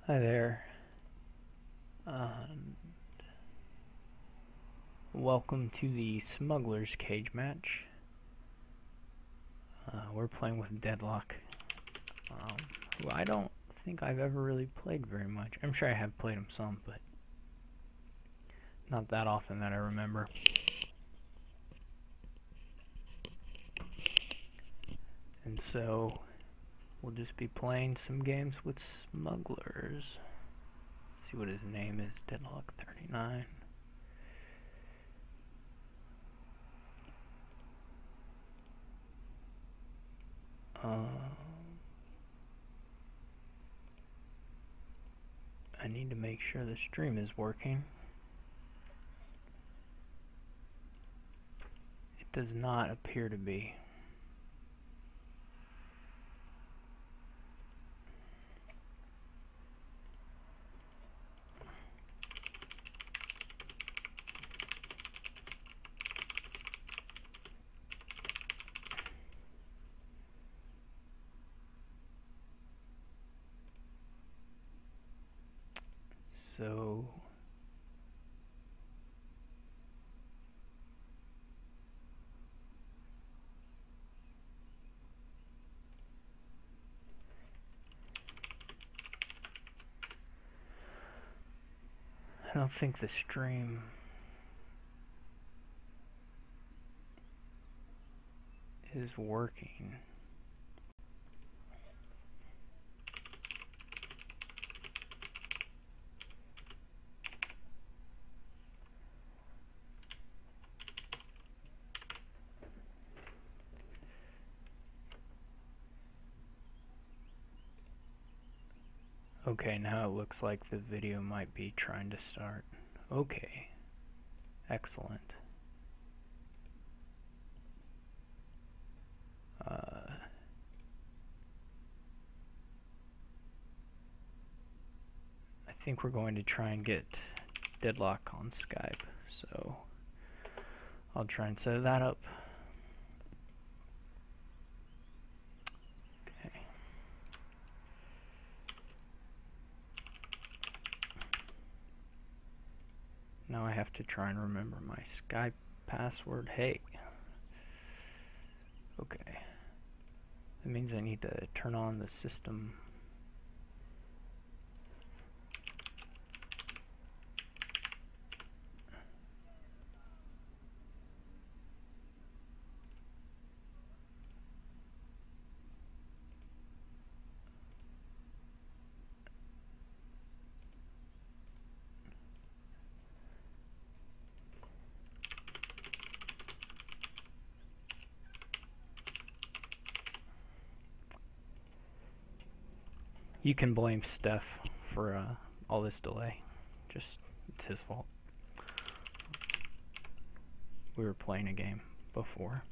Hi there. Welcome to the Smugglers cage match. We're playing with Deadlock, who I don't think I've ever really played very much. I'm sure I have played him some, but not that often that I remember. And so we'll just be playing some games with Smugglers. See what his name is, Deadlock 39. I need to make sure the stream is working. It does not appear to be. So I don't think the stream is working. Okay, now it looks like the video might be trying to start. Okay, excellent. I think we're going to try and get Deadlock on Skype, so I'll try and set that up. Okay. Now I have to try and remember my Skype password. Hey. Okay. That means I need to turn on the system. You can blame Steph for all this delay. Just, it's his fault. We were playing a game before.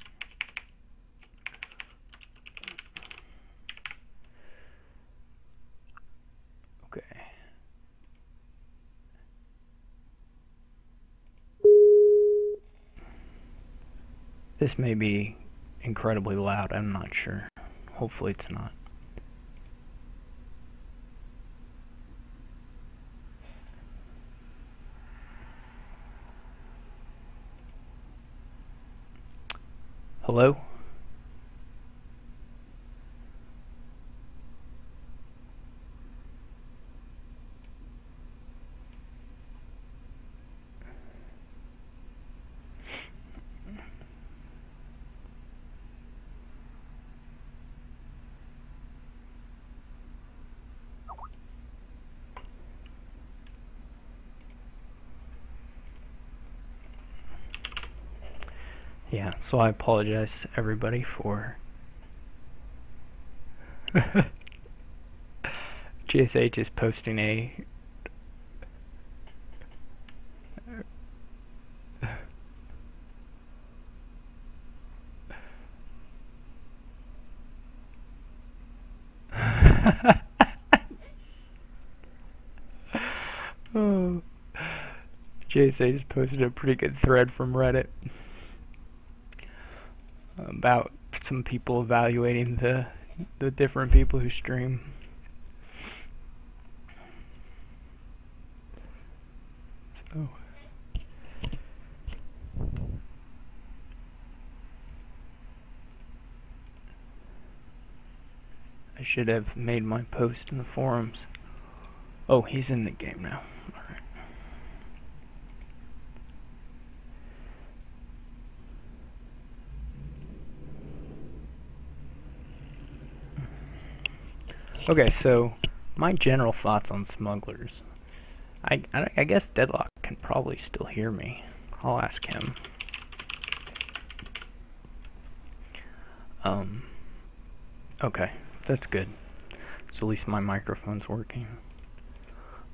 Okay. This may be incredibly loud, I'm not sure. Hopefully it's not. Hello? Yeah, so I apologize to everybody for GSH is posting a oh. JSA just posted a pretty good thread from Reddit about some people evaluating the different people who stream. Oh. I should have made my post in the forums. Oh, he's in the game now. Alright. Okay, so my general thoughts on Smugglers. I guess Deadlock can probably still hear me. I'll ask him. Okay, that's good. So at least my microphone's working.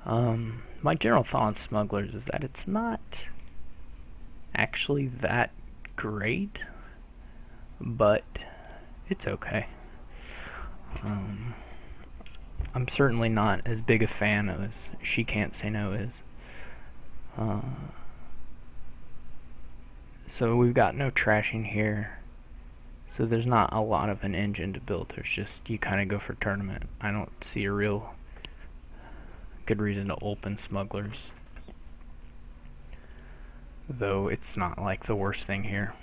My general thought on Smugglers is that it's not actually that great, but it's okay. I'm certainly not as big a fan as She Can't Say No is. So we've got no trashing here. So there's not a lot of an engine to build. There's just, you kind of go for tournament. I don't see a real good reason to open Smugglers. Though it's not like the worst thing here.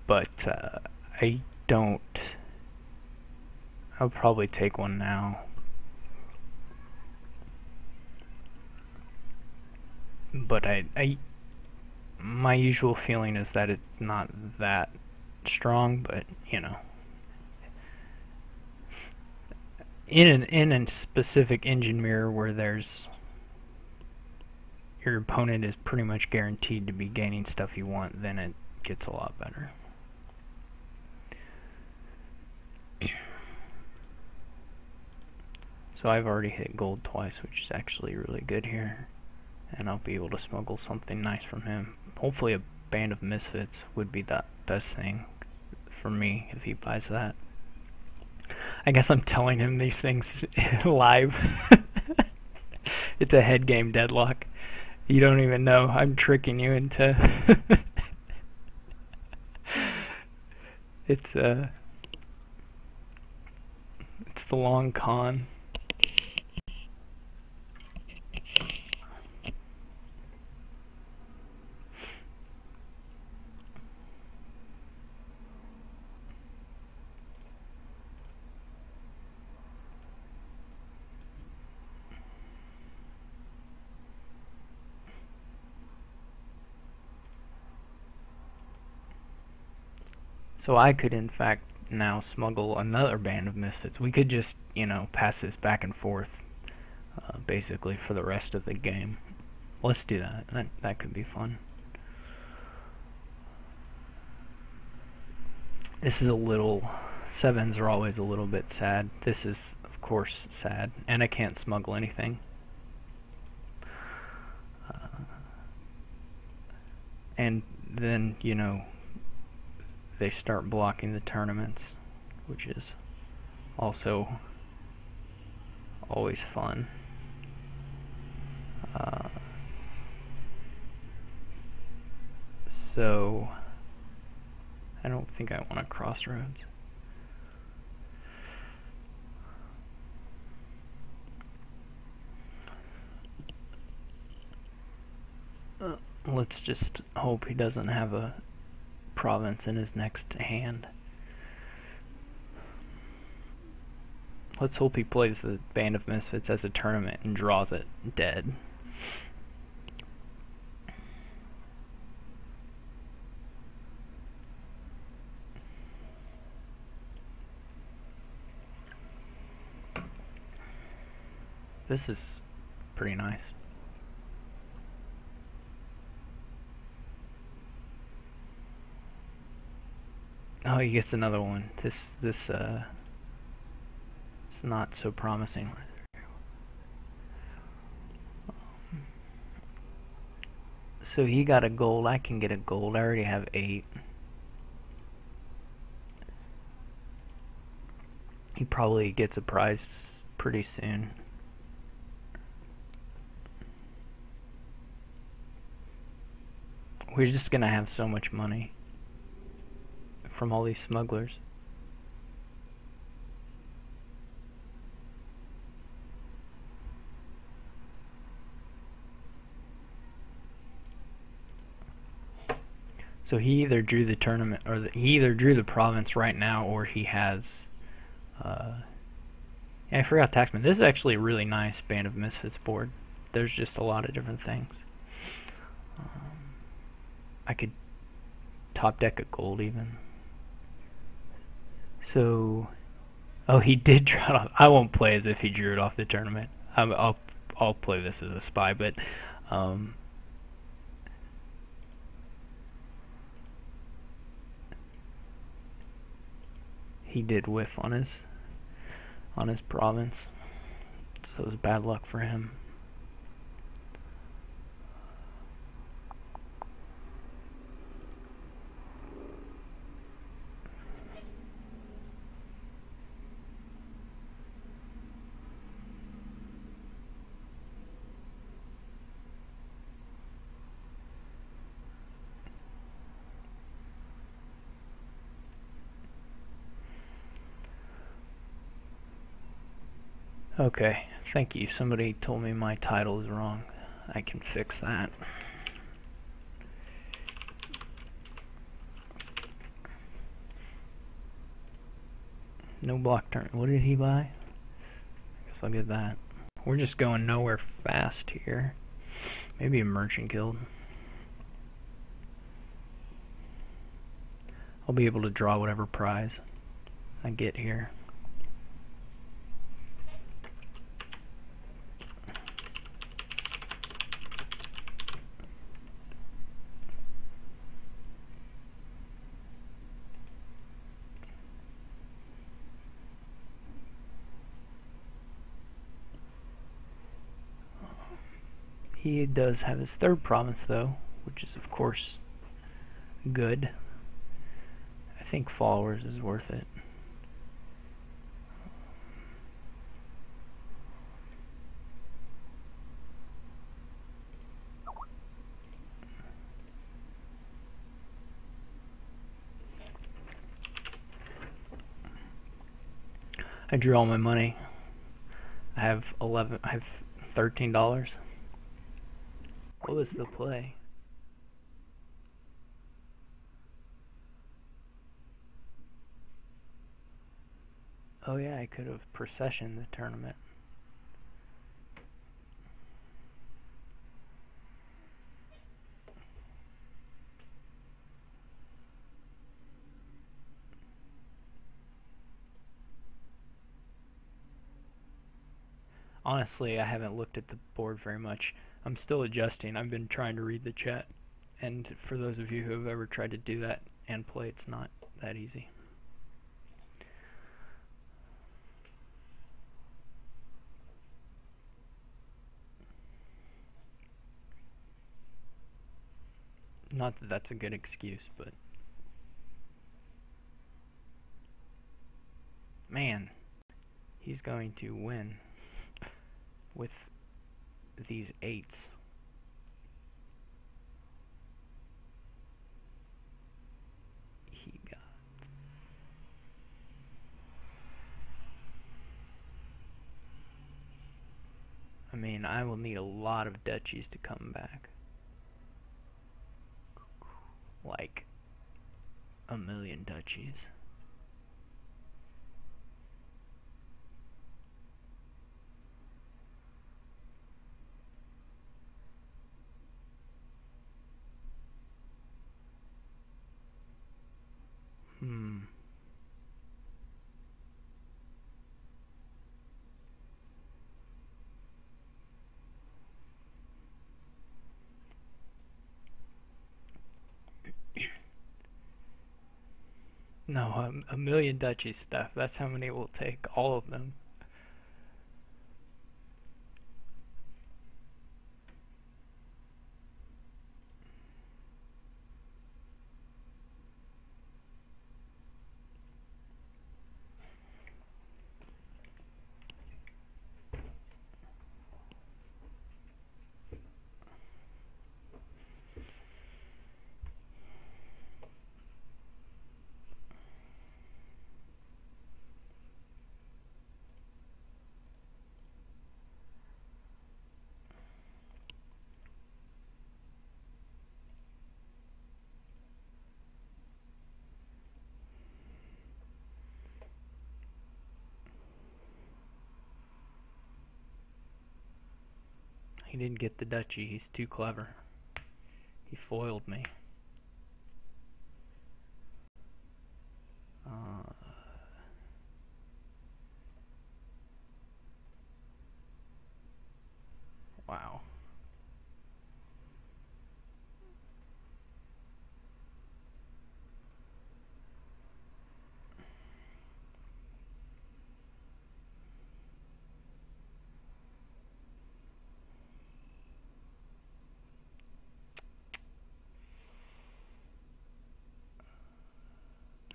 But I'll probably take one now. But my usual feeling is that it's not that strong, but you know, in a specific engine mirror where your opponent is pretty much guaranteed to be gaining stuff you want, then it gets a lot better. So I've already hit gold twice, which is actually really good here. And I'll be able to smuggle something nice from him. Hopefully a Band of Misfits would be the best thing for me if he buys that. I guess I'm telling him these things live. It's a head game, Deadlock. You don't even know. I'm tricking you into... It's the long con. So I could, in fact, now smuggle another Band of Misfits. We could just, you know, pass this back and forth, basically, for the rest of the game. Let's do that. That could be fun. This is a little... Sevens are always a little bit sad. This is, of course, sad. And I can't smuggle anything. And then, you know, they start blocking the tournaments, which is also always fun. So I don't think I want a Crossroads. Let's just hope he doesn't have a province in his next hand. Let's hope he plays the Band of Misfits as a tournament and draws it dead. This is pretty nice. Oh, he gets another one. This it's not so promising. So he got a gold. I can get a gold. I already have 8. He probably gets a prize pretty soon. We're just gonna have so much money from all these smugglers. So he either drew the tournament, or he either drew the province right now, or he has. Yeah, I forgot Taxman. This is actually a really nice Band of Misfits board. There's just a lot of different things. I could top deck a gold even. So, oh, he did draw it off. I won't play as if he drew it off the tournament. I'll play this as a spy, but he did whiff on his province, so it was bad luck for him. Okay, thank you. Somebody told me my title is wrong. I can fix that. No block turn. What did he buy? I guess I'll get that. We're just going nowhere fast here. Maybe a merchant guild. I'll be able to draw whatever prize I get here. He does have his third province though, which is of course good. I think followers is worth it. I drew all my money. I have $13. What was the play? Oh yeah, I could have processioned the tournament. Honestly, I haven't looked at the board very much. I'm still adjusting. I've been trying to read the chat. And for those of you who have ever tried to do that and play, it's not that easy. Not that that's a good excuse, but man, he's going to win with these 8s. He got... I mean, I will need a lot of duchies to come back. Like 1,000,000 duchies. No, 1,000,000 duchy stuff. That's how many it will take. All of them. he didn't get the duchy. He's too clever. He foiled me. Wow.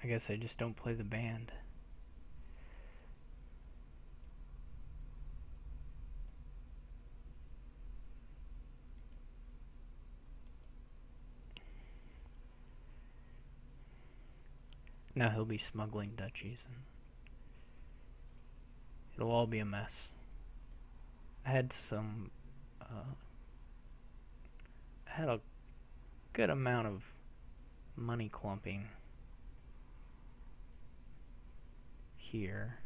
I guess I just don't play the band. Now he'll be smuggling duchies, and it'll all be a mess. I had some, I had a good amount of money clumping here.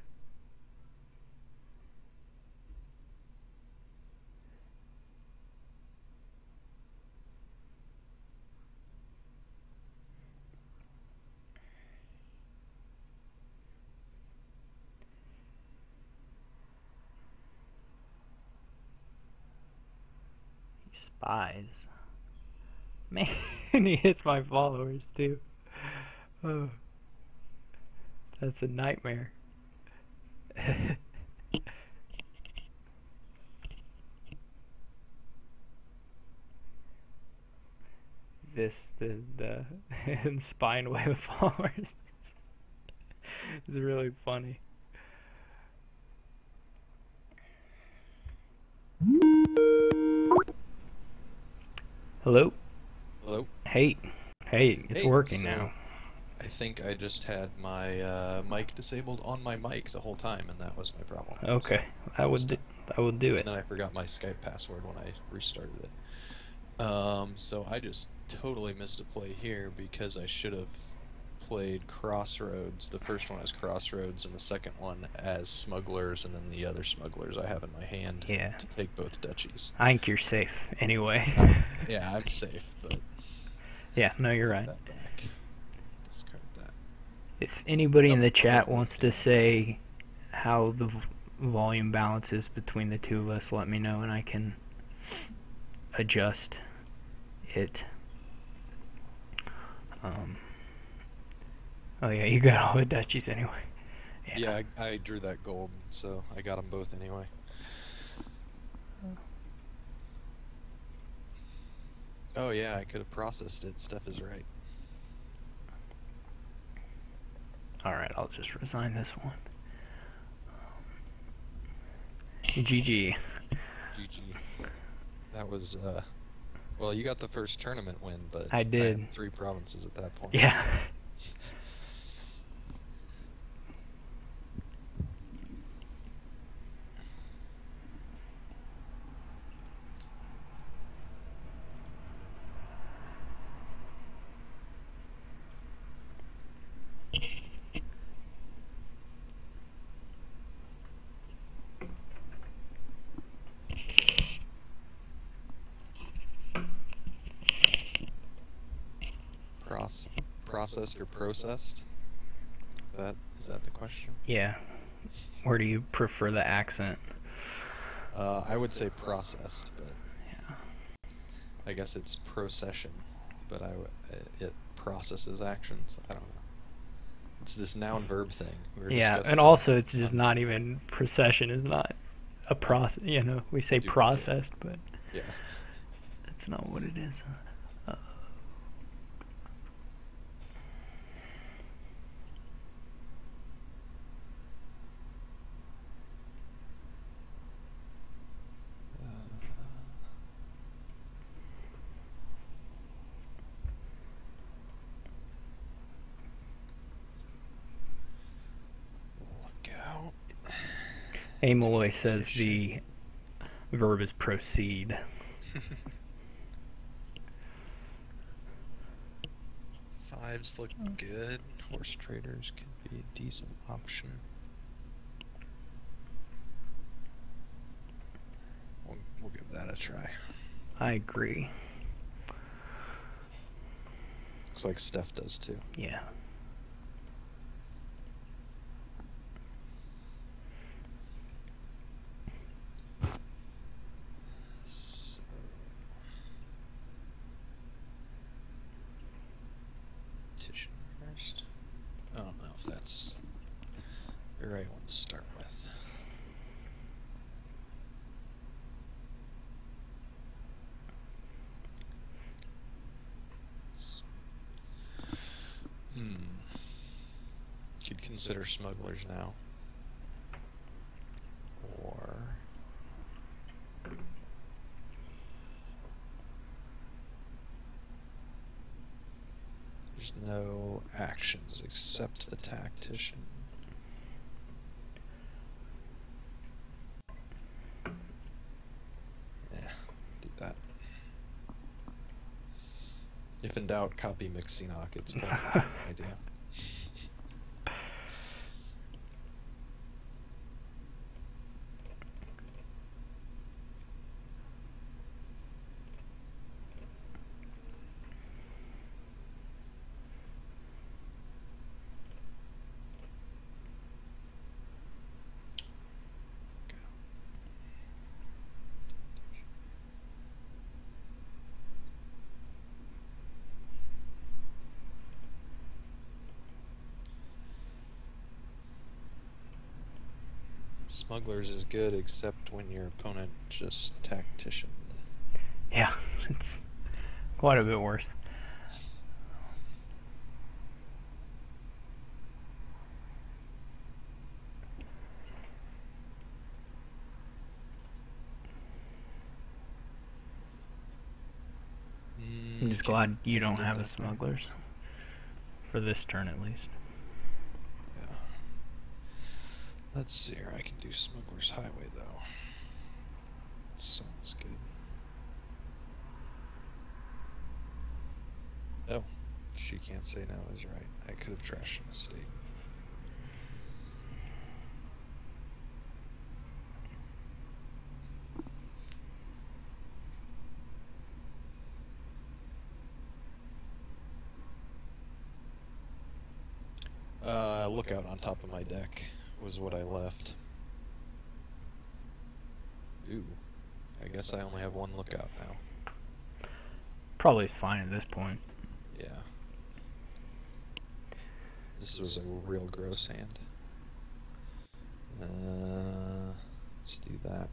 He spies. Man, he hits my followers too. Oh, that's a nightmare. the spying away with followers is really funny. Hello? Hello? Hey, it's working now. I think I just had my mic disabled on my mic the whole time, and that was my problem. Okay, So I would do it. And then I forgot my Skype password when I restarted it. So I just totally missed a play here because I should have played Crossroads. The first one as Crossroads, and the second one as Smugglers, and then the other Smugglers I have in my hand to take both duchies. I think you're safe anyway. Yeah, I'm safe, but... Yeah, no, you're right. That back. Discard that. If anybody in the chat wants to say how the volume balance is between the two of us, let me know and I can adjust it. Oh yeah, you got all the duchies anyway. Yeah, I drew that gold, so I got them both anyway. Oh yeah, I could have processed it. Steph is right. Alright, I'll just resign this one. GG. GG. That was, well, you got the first tournament win, but I did. I had 3 provinces at that point. Yeah. Processed or processed? Is that the question? Yeah. Where do you prefer the accent? I would say processed, but yeah. I guess it's procession, but it processes actions. I don't know. It's this noun-verb thing. Yeah, and also it's just not even procession is not a process. You know, we say processed, but yeah, that's not what it is. Amaloy says the verb is proceed. Fives look good. Horse traders could be a decent option. We'll go that a try. I agree. Looks like Steph does too. Yeah. So, petition first. I don't know if that's the right one to start with. Could consider Smugglers now. Or there's no actions except the Tactician. Yeah, do that. If in doubt, copy Mixinock. It's probably a good idea. Smugglers is good except when your opponent just Tacticianed. Yeah, it's quite a bit worse. I'm just glad you don't have a Smugglers. For this turn, at least. Yeah. Let's see here. I can do Smuggler's Highway, though. Sounds good. Oh, she can't say no is right. I could have trashed an estate. Lookout on top of my deck was what I left. Ooh, I guess I only have one lookout now. Probably is fine at this point. Yeah. This was a real gross hand. Let's do that.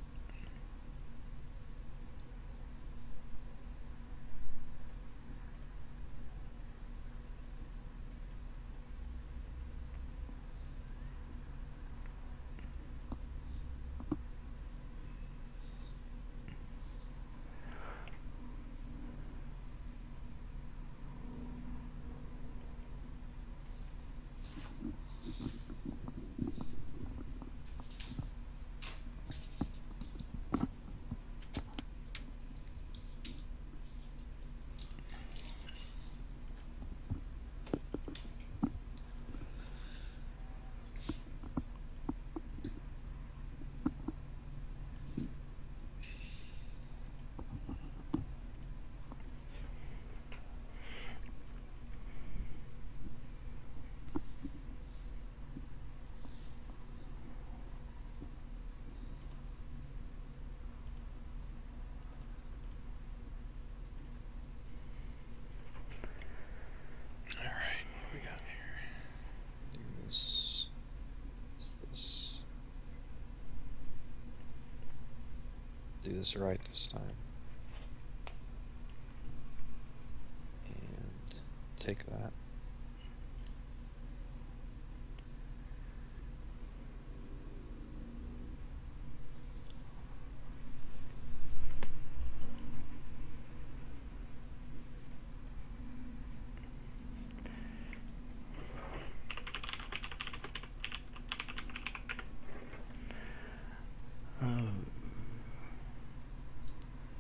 Do this right this time. And take that.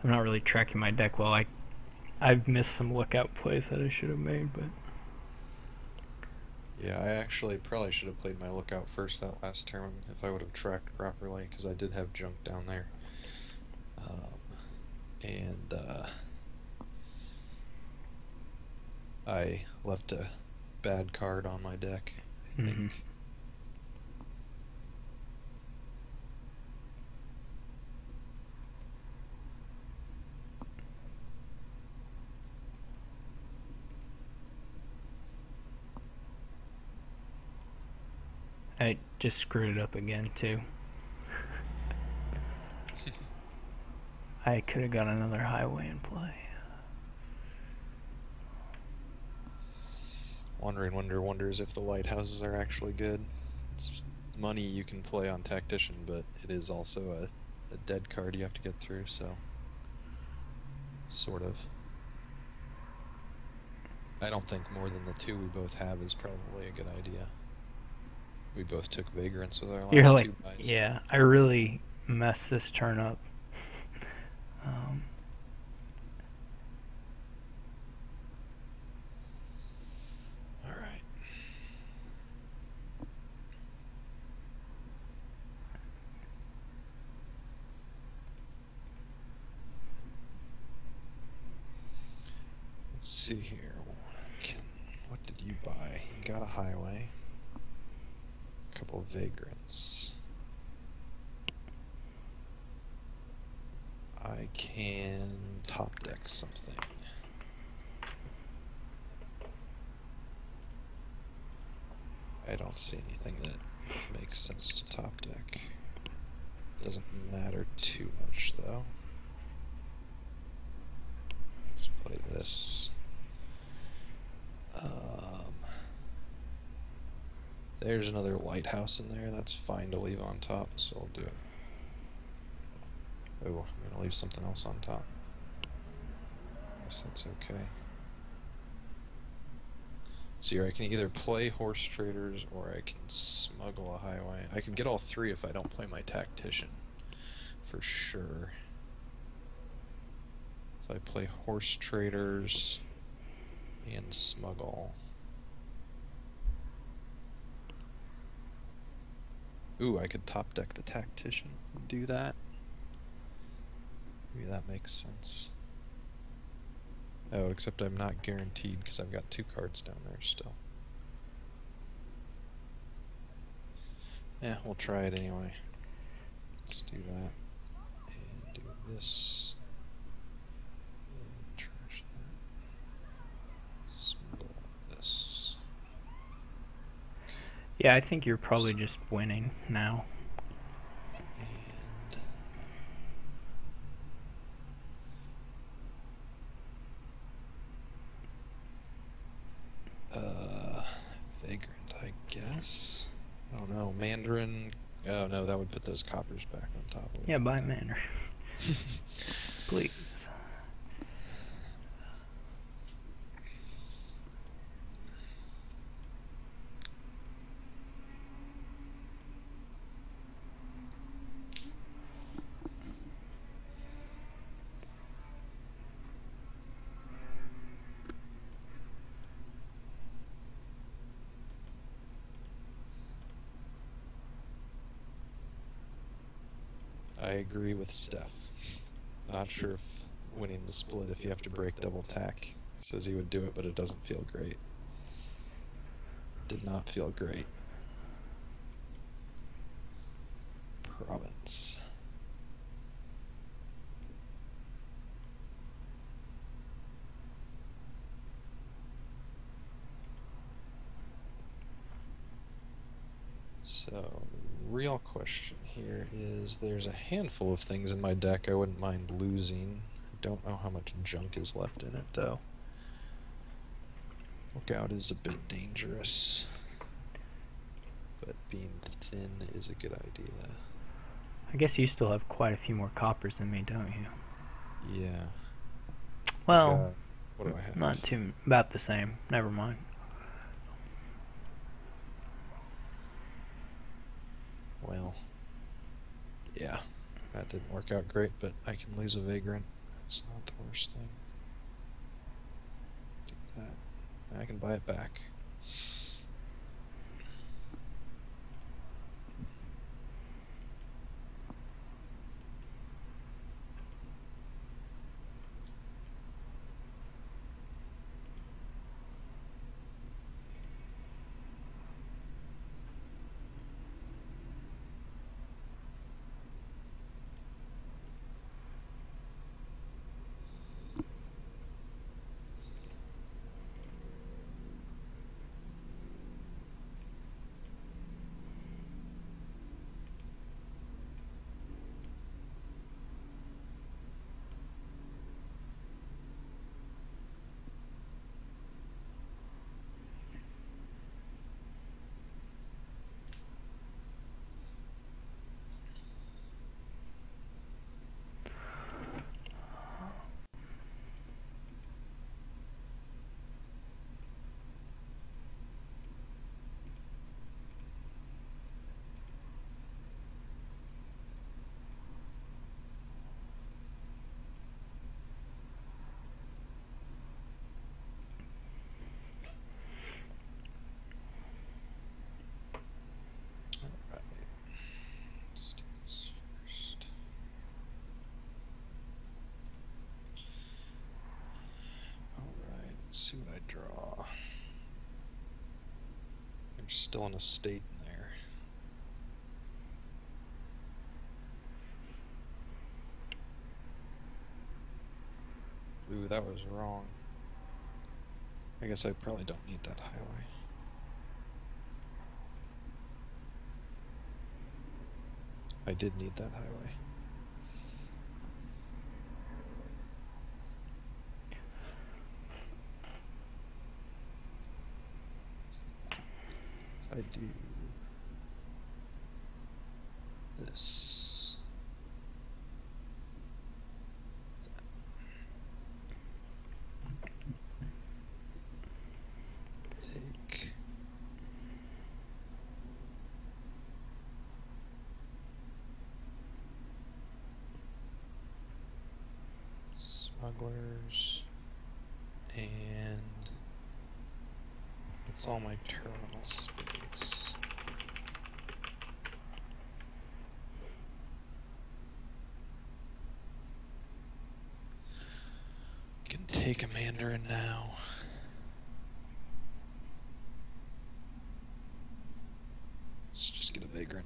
I'm not really tracking my deck well. I've missed some lookout plays that I should have made, but Yeah, I actually probably should have played my lookout first that last turn if I would have tracked properly, because I did have junk down there. and I left a bad card on my deck, I think. I just screwed it up again too. I could have got another highway in play. Wonders if the lighthouses are actually good. It's money you can play on Tactician, but it is also a dead card you have to get through, so sort of. I don't think more than the two we both have is probably a good idea. We both took Vagrants with our last You're like, two buys. yeah, I really messed this turn up. Alright. Let's see here. What did you buy? You got a highway. A couple of Vagrants. I can top deck something. I don't see anything that makes sense to top deck. Doesn't matter too much though. Let's play this. There's another lighthouse in there. That's fine to leave on top, so I'll do it. Oh, I'm gonna leave something else on top. Guess that's okay. See here, I can either play Horse Traders or I can smuggle a highway. I can get all three if I don't play my Tactician, for sure. If I play Horse Traders and smuggle. Ooh, I could top deck the Tactician and do that. Maybe that makes sense. Oh, except I'm not guaranteed because I've got two cards down there still. Yeah, we'll try it anyway. Let's do that. And do this. And trash that. Smuggle this. Yeah, I think you're probably just winning now. Vagrant, I guess. I don't know. Mandarin. Oh no, that would put those coppers back on top of it. Yeah, buy Mandarin. Please. I agree with Steph. Not sure if winning the split if you have to break double tack. Says he would do it, but it doesn't feel great. Did not feel great. Province. So, real question here is there's a handful of things in my deck I wouldn't mind losing. I don't know how much junk is left in it though. Lookout is a bit dangerous, but being thin is a good idea. I guess you still have quite a few more coppers than me, don't you? Yeah. Well, what do I have? not too, about the same. Never mind. Well, yeah, that didn't work out great, but I can lose a Vagrant. That's not the worst thing. Do that. I can buy it back. see what I draw. I'm still in a state in there. Ooh, that was wrong. I guess I probably don't need that highway. I did need that highway. I do this. Take. Smugglers. And that's all my terminal space. Can take a Mandarin now. Let's just get a Vagrant.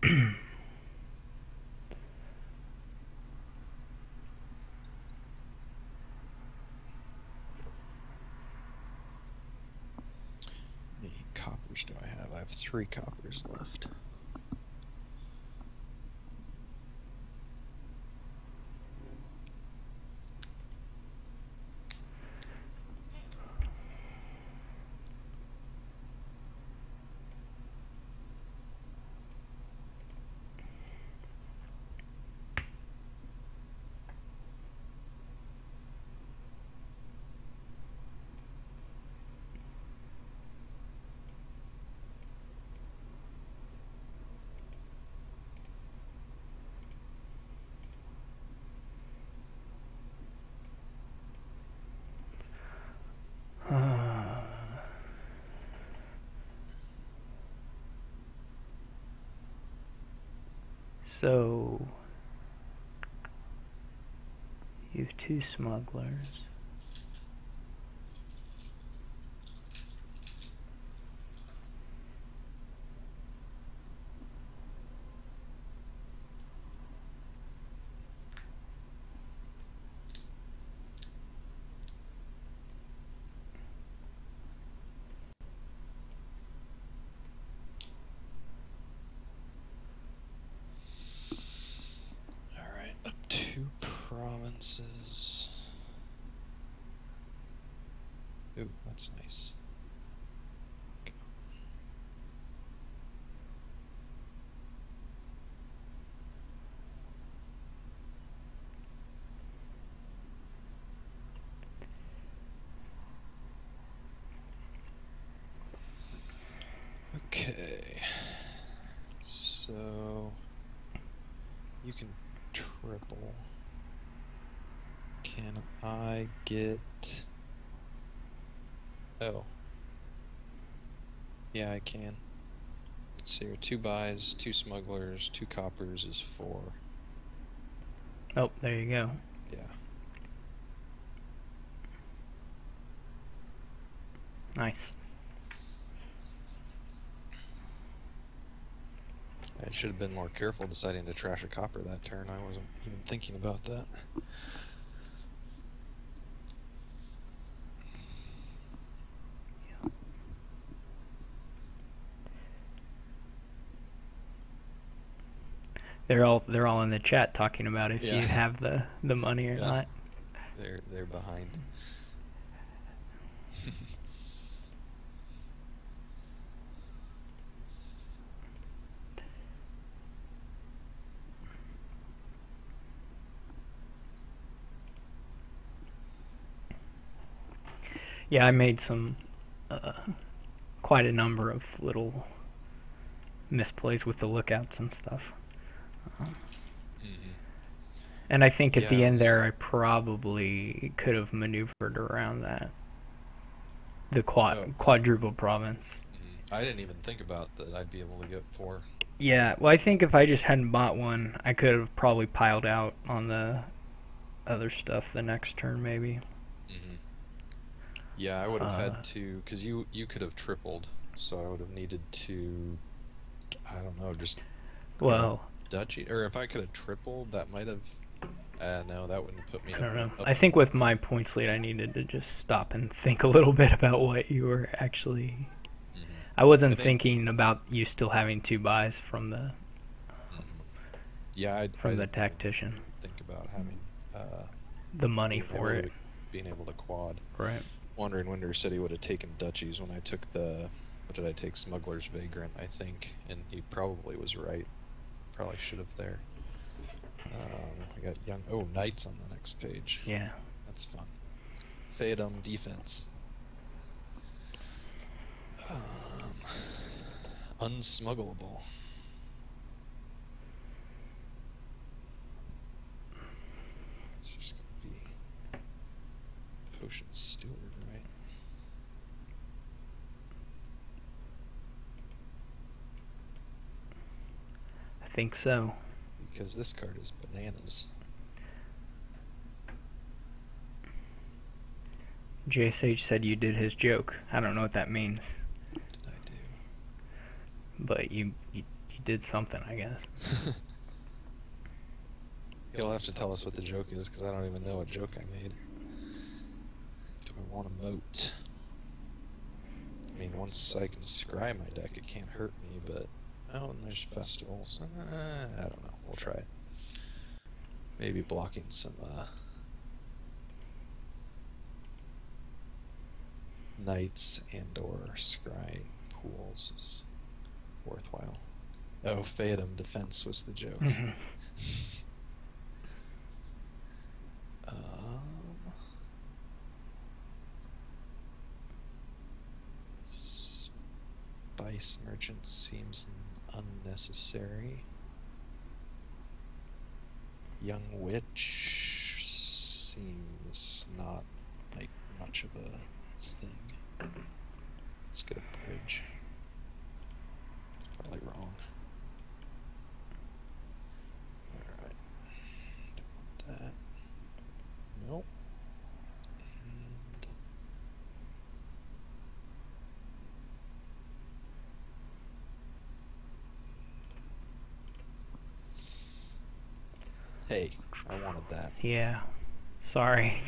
How many coppers do I have? I have 3 coppers left. So you have 2 smugglers. Alright, up 2 provinces. Ooh, that's nice. Okay, so you can triple. Can I get... Oh. Yeah, I can. Let's see here, 2 buys, 2 smugglers, 2 coppers is 4. Oh, there you go. Yeah. Nice. I should have been more careful deciding to trash a copper that turn. I wasn't even thinking about that. They're all in the chat talking about if you have the money or not. They're behind. Yeah, I made some, uh, quite a number of little misplays with the lookouts and stuff. Hmm. And I think at Yeah, the end there, I probably could have maneuvered around that the oh, quadruple province. I didn't even think about that I'd be able to get four. Yeah, well, I think if I just hadn't bought one, I could have probably piled out on the other stuff the next turn, maybe. Hmm. Yeah, I would have Uh, had to, because you could have tripled, so I would have needed to, I don't know, just grab well, duchy, or if I could have tripled, that might have. No, that wouldn't have put me I up don't know. up. I think with my points lead, I needed to just stop and think a little bit about what you were actually. Hmm. I I wasn't think. thinking about you still having two buys Hmm. Yeah, I from the didn't even tactician, think about having uh the money being for able it, to being able to quad. right? Wandering Winder said he would have taken duchies when I took the. What did I take? Smuggler's Vagrant, I think, and he probably was right. Probably should have there. I got young. Oh, knights on the next page. Yeah. That's fun. Theodum defense. Unsmuggleable. It's just gonna be potion steward, right? I think so. Because this card is bananas. JSH said you did his joke. I don't know what that means, What did I do? but you did something, I guess. You'll have to tell us what the joke is, because I don't even know what joke I made. Do I want to moat? I mean, once I can scry my deck, it can't hurt me, but... Oh, and there's festivals. I don't know. We'll try it. Maybe blocking some, knights and or scry pools is worthwhile. Oh, Theodum defense was the joke. Mm-hmm. Spice merchant seems unnecessary. Young witch seems not like much of a thing. Let's get a bridge. It's probably wrong. Alright. Don't want that. Nope. And hey, I wanted that. Yeah. Sorry.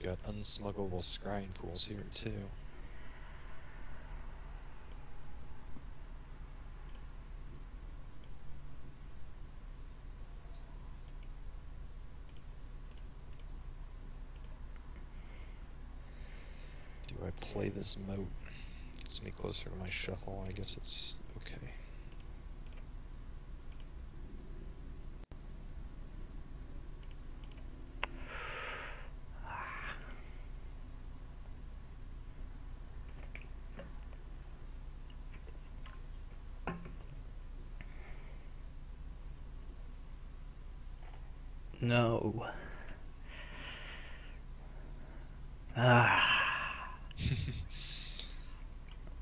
Got unsmuggleable scrying pools here too. Do I play this moat? Gets me closer to my shuffle. I guess it's okay. No. Ah.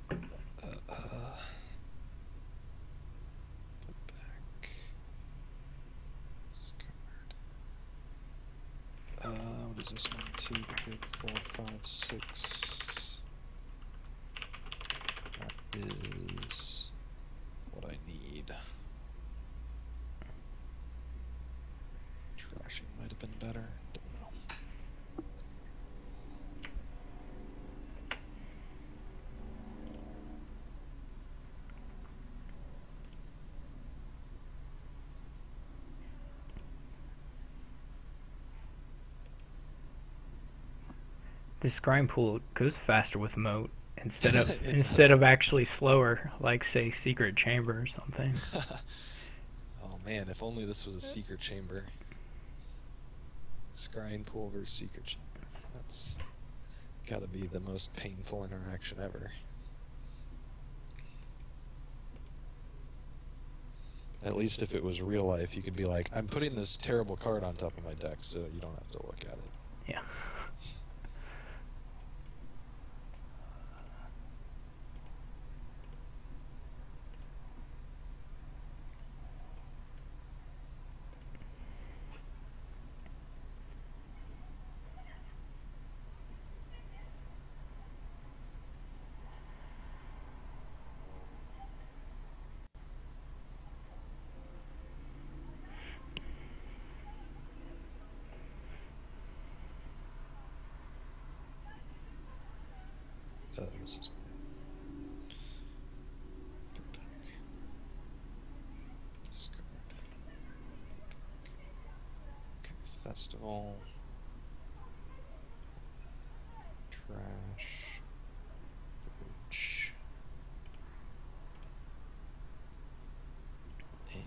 Put back. Discard. What is this? 1, 2, 3, 4, 5, 6. That is what I need. Trashing might have been better. Don't know. This grind pool goes faster with moat instead of It instead does. of actually slower, like say secret chamber or something. Oh man, if only this was a secret chamber. Scrying pool versus secret chamber. That's gotta be the most painful interaction ever. At least if it was real life, you could be like, I'm putting this terrible card on top of my deck so you don't have to look at it. Yeah. This is discard. Okay, festival. Trash. Bridge. And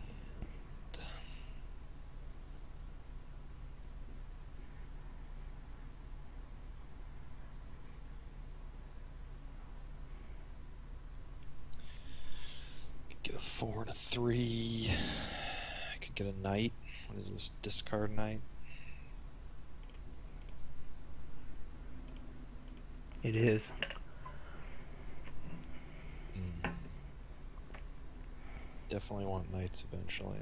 get a 4 and a 3. I could get a knight. What is this? Discard knight? It is. Definitely want knights eventually.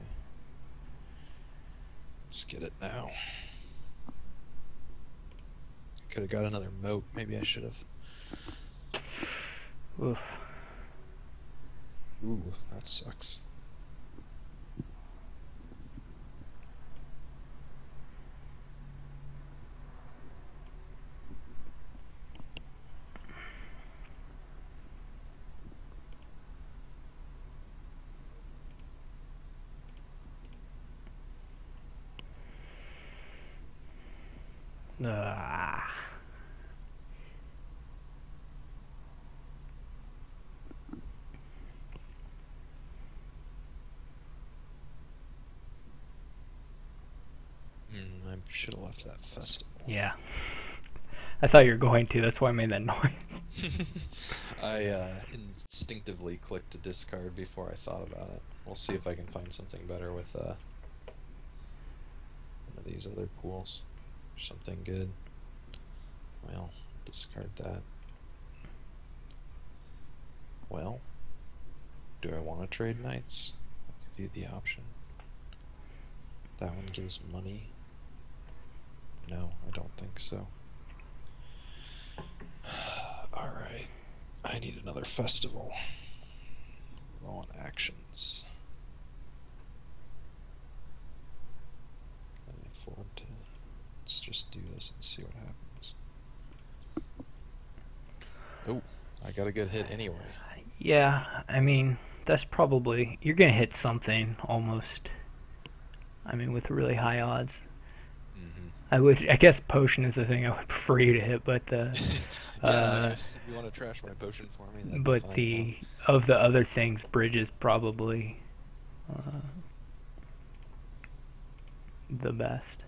Let's get it now. Could have got another moat. Maybe I should have. Oof. Ooh, that sucks. Ah. I should have left that festival. Yeah. I thought you were going to. That's why I made that noise. I instinctively clicked to discard before I thought about it. We'll see if I can find something better with one of these other pools. Something good. Well, discard that. Well, do I want to trade knights? I'll give you the option. That one gives money. No, I don't think so. Alright. I need another festival. Low on actions. Can I afford to... Let's just do this and see what happens. Oh, I got a good hit anyway. Yeah, I mean, that's probably... You're going to hit something, almost. I mean, with really high odds. I guess potion is the thing I would prefer you to hit, but yeah, if you want to trash my potion for me, that'd but be fine. of the other things, bridge is probably the best.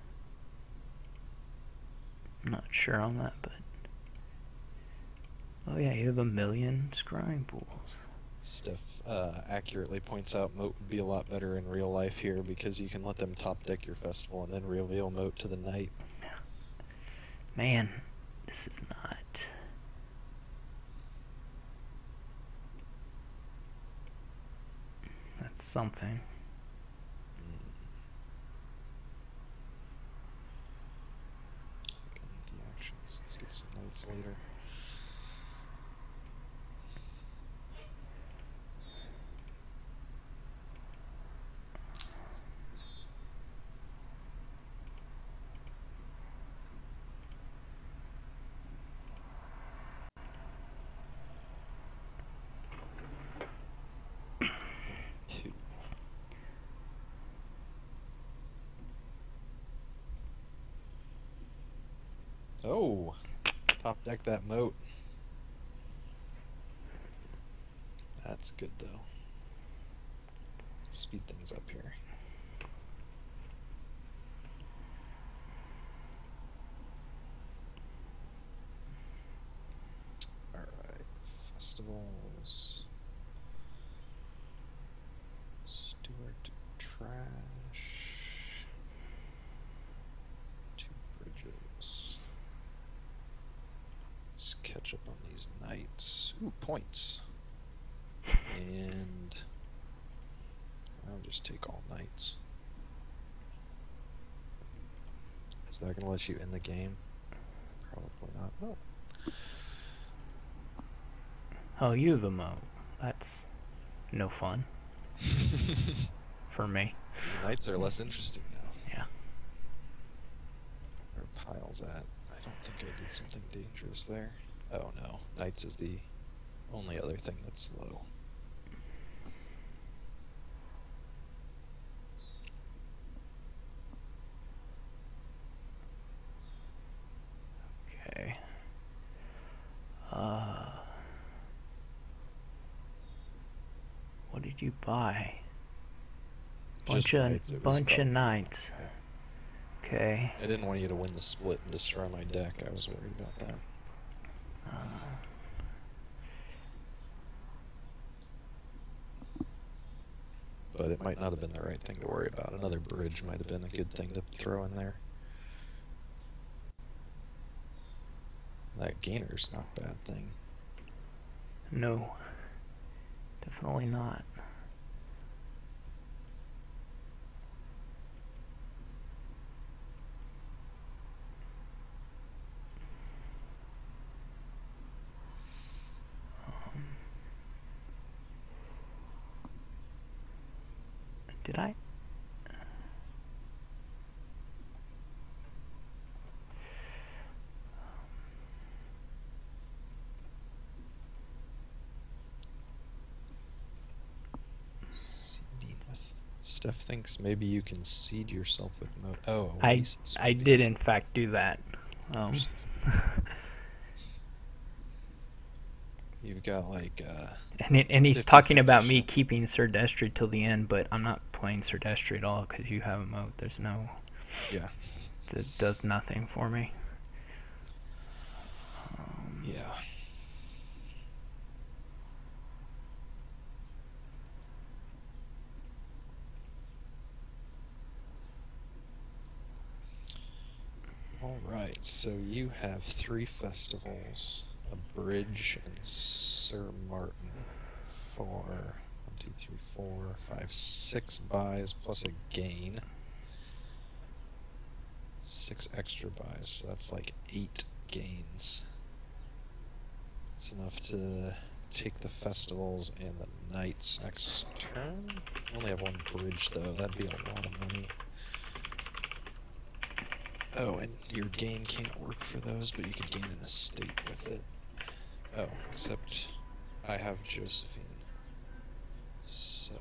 I'm not sure on that, but oh yeah, you have 1,000,000 scrying pools. Steph accurately points out moat would be a lot better in real life here because you can let them top deck your festival and then reveal moat to the knight. Man, this is not... That's something. The actions. Let's get some knights later. Two. Oh, top deck that moat. That's good though. Speed things up here. Alright, festivals. Stewart trash. 2 bridges. Let's catch up on these knights. Ooh, points. And I'll just take all knights. Is that gonna let you in the game? Probably not. No. Oh, you have a moat. That's no fun for me. Knights are less interesting now. Yeah. Where are piles at? I don't think I did something dangerous there. Oh no, knights is the only other thing that's slow. Okay. What did you buy? Bunch of knights. Okay. I didn't want you to win the split and destroy my deck. I was worried about that. But it might not have been the right thing to worry about. Another bridge might have been a good thing to throw in there. That gainer's not a bad thing. No. Definitely not. Did I? Steph thinks maybe you can seed yourself with mode. Oh, I did in fact do that. You've got like and he's talking about me keeping Sir Destry till the end, but I'm not playing Sir Destry at all because you have a mode. There's no. Yeah. It does nothing for me. Yeah. Alright, so you have 3 festivals, a bridge, and Sir Martin for 1, 2, 3, 4, 5, 6 buys plus a gain. 6 extra buys, so that's like 8 gains. It's enough to take the festivals and the knights next turn. I only have 1 bridge though, that'd be a lot of money. Oh, and your gain can't work for those, but you can gain an estate with it. Oh, except I have Josephine. So...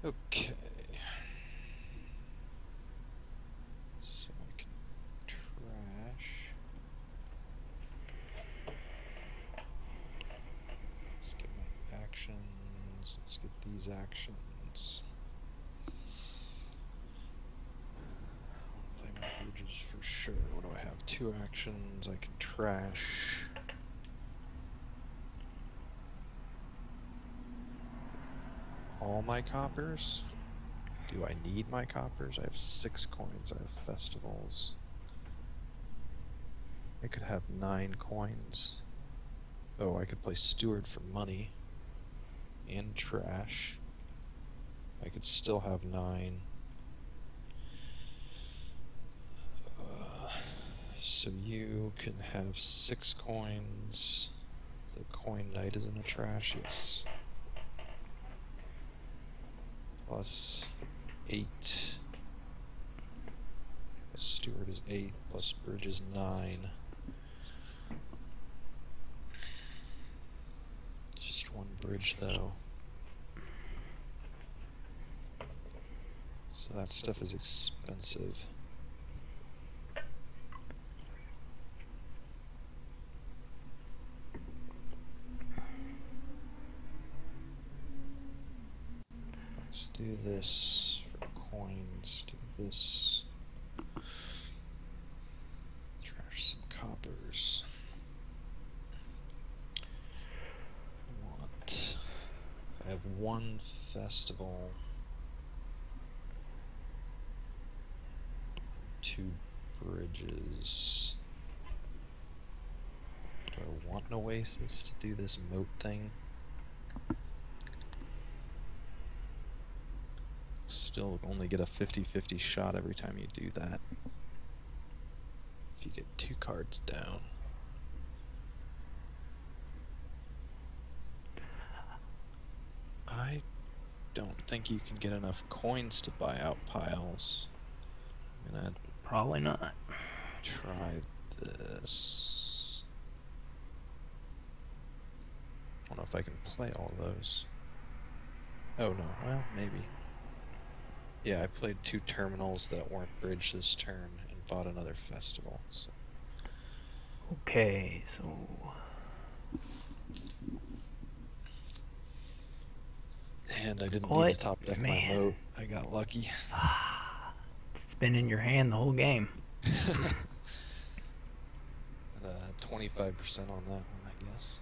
Okay. So I can trash. Let's get my actions. Let's get these actions. I'll play my bridges for sure. What do I have? 2 actions. I can trash. All my coppers? Do I need my coppers? I have 6 coins. I have festivals. I could have 9 coins. Oh, I could play steward for money. And trash. I could still have 9. So you can have 6 coins. The coin knight is in the trash, yes. Plus 8. Steward is 8, plus bridge is 9. Just one bridge though. So that stuff is expensive. Let's do this for coins. Do this. Trash some coppers. I have 1 festival. 2 bridges. Do I want an oasis to do this moat thing? Still only get a 50-50 shot every time you do that. If you get 2 cards down. I don't think you can get enough coins to buy out piles. I'm gonna Probably not. try this. I don't know if I can play all of those. Oh no, well, maybe. Yeah, I played 2 terminals that weren't bridged this turn and bought another festival. So. Okay, so And I didn't what? need to top deck my moat. I got lucky. It's been in your hand the whole game. 25% on that one, I guess.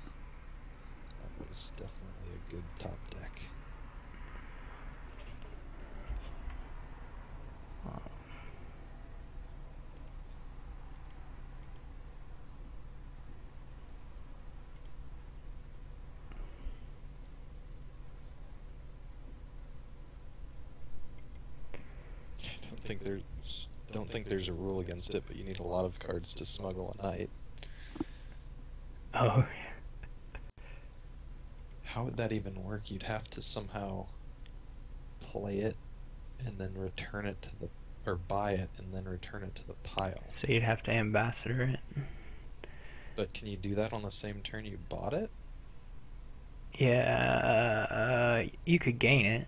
That was definitely a good top deck. Don't think there's a rule against it, but you need a lot of cards to smuggle a knight. Oh. How would that even work? You'd have to somehow play it and then return it to the, or buy it and then return it to the pile. So you'd have to ambassador it. But can you do that on the same turn you bought it? Yeah, you could gain it.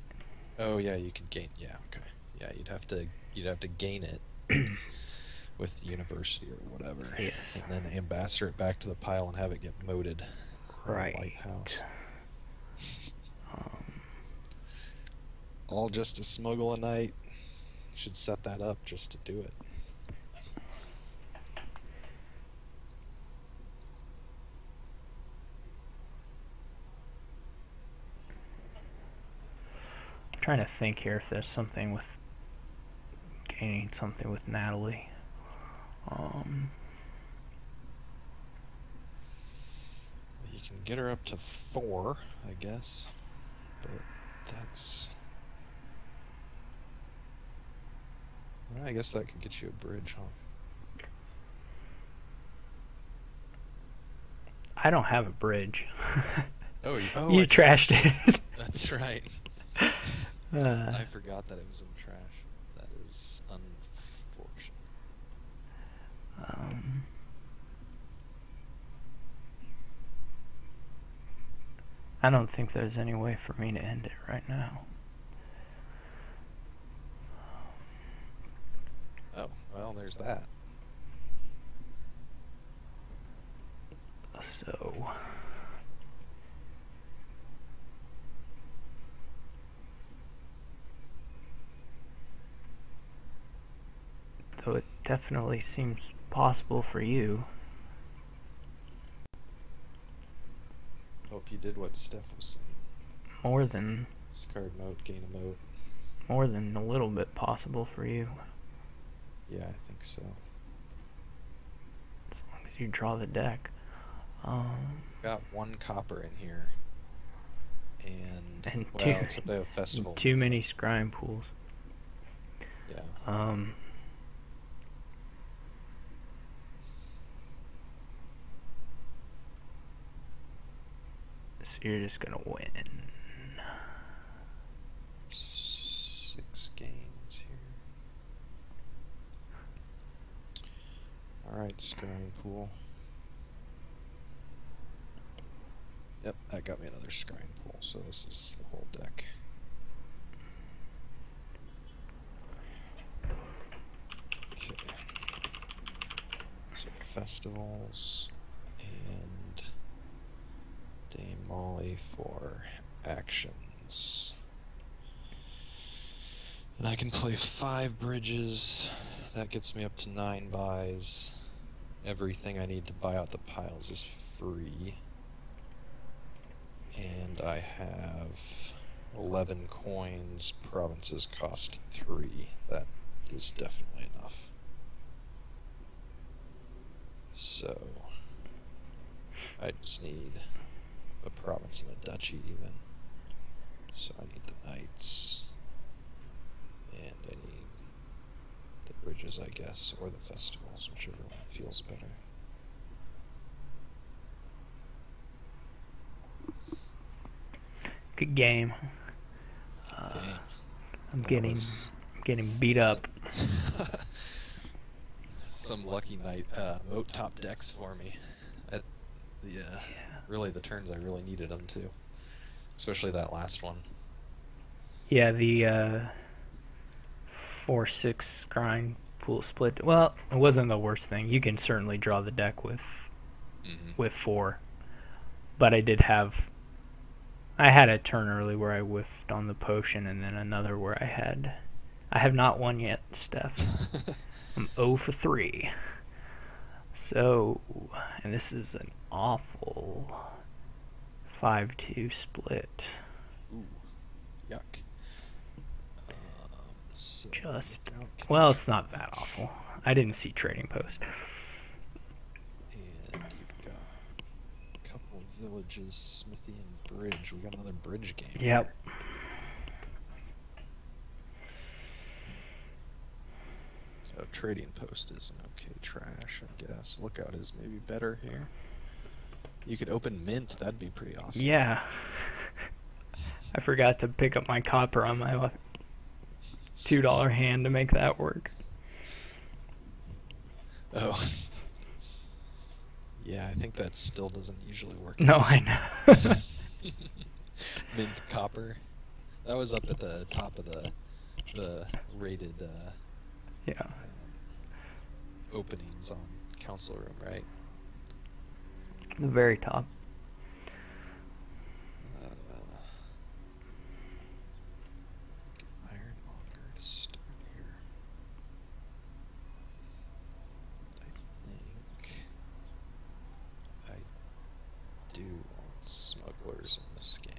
Oh yeah, you could gain. Yeah, okay. Yeah, you'd have to gain it with university or whatever. Yes. And then ambassador it back to the pile and have it get moated. Right. Lighthouse. All just to smuggle a knight. Should set that up just to do it. I'm trying to think here if there's something with gaining something with Natalie. You can get her up to 4, I guess. But that's... Well, I guess that could get you a bridge, huh? I don't have a bridge. Oh, you trashed it. That's right. I forgot that it was in trash. That is unfortunate. I don't think there's any way for me to end it right now. Oh, well, there's that. So... though it definitely seems possible for you. Hope you did what Steph was saying. More than... Discard moat, gain a moat. More than a little bit possible for you. Yeah, I think so. As long as you draw the deck. Got 1 copper in here. And well, except I have festival. Too many scrying pools. Yeah. So you're just gonna win. 6 games here. Alright, scrying pool. Yep, that got me another scrying pool, so this is the whole deck. Okay. So festivals and Dame Molly for actions. And I can play 5 bridges. That gets me up to 9 buys. Everything I need to buy out the piles is free. And I have 11 coins. Provinces cost 3. That is definitely enough. So I just need a province and a duchy even. So I need the knights. And I need the bridges, I guess, or the festivals, whichever one feels better. Good game. Okay. I'm getting beat up. Some lucky night moat top decks for me. At the really the turns I really needed them to, especially that last one. Yeah, the 4-6 scrying pool split. Well, it wasn't the worst thing. You can certainly draw the deck with 4, but I had a turn early where I whiffed on the potion, and then another where I have not won yet, Steph. I'm 0 for 3. So, and this is an awful 5-2 split. Ooh, yuck. So Well, it's not that awful. I didn't see Trading Post. And you've got a couple of villages, Smithy and Bridge. We got another bridge game. Yep. So Trading Post is an okay trash, I guess. Lookout is maybe better here. You could open Mint, that'd be pretty awesome. Yeah. I forgot to pick up my copper on my $2 hand to make that work. Oh. Yeah, I think that still doesn't usually work. No, I know. Mint copper. That was up at the top of the rated openings on Council Room, right? The very top. Ironmonger to start here. I think I do want smugglers in this game.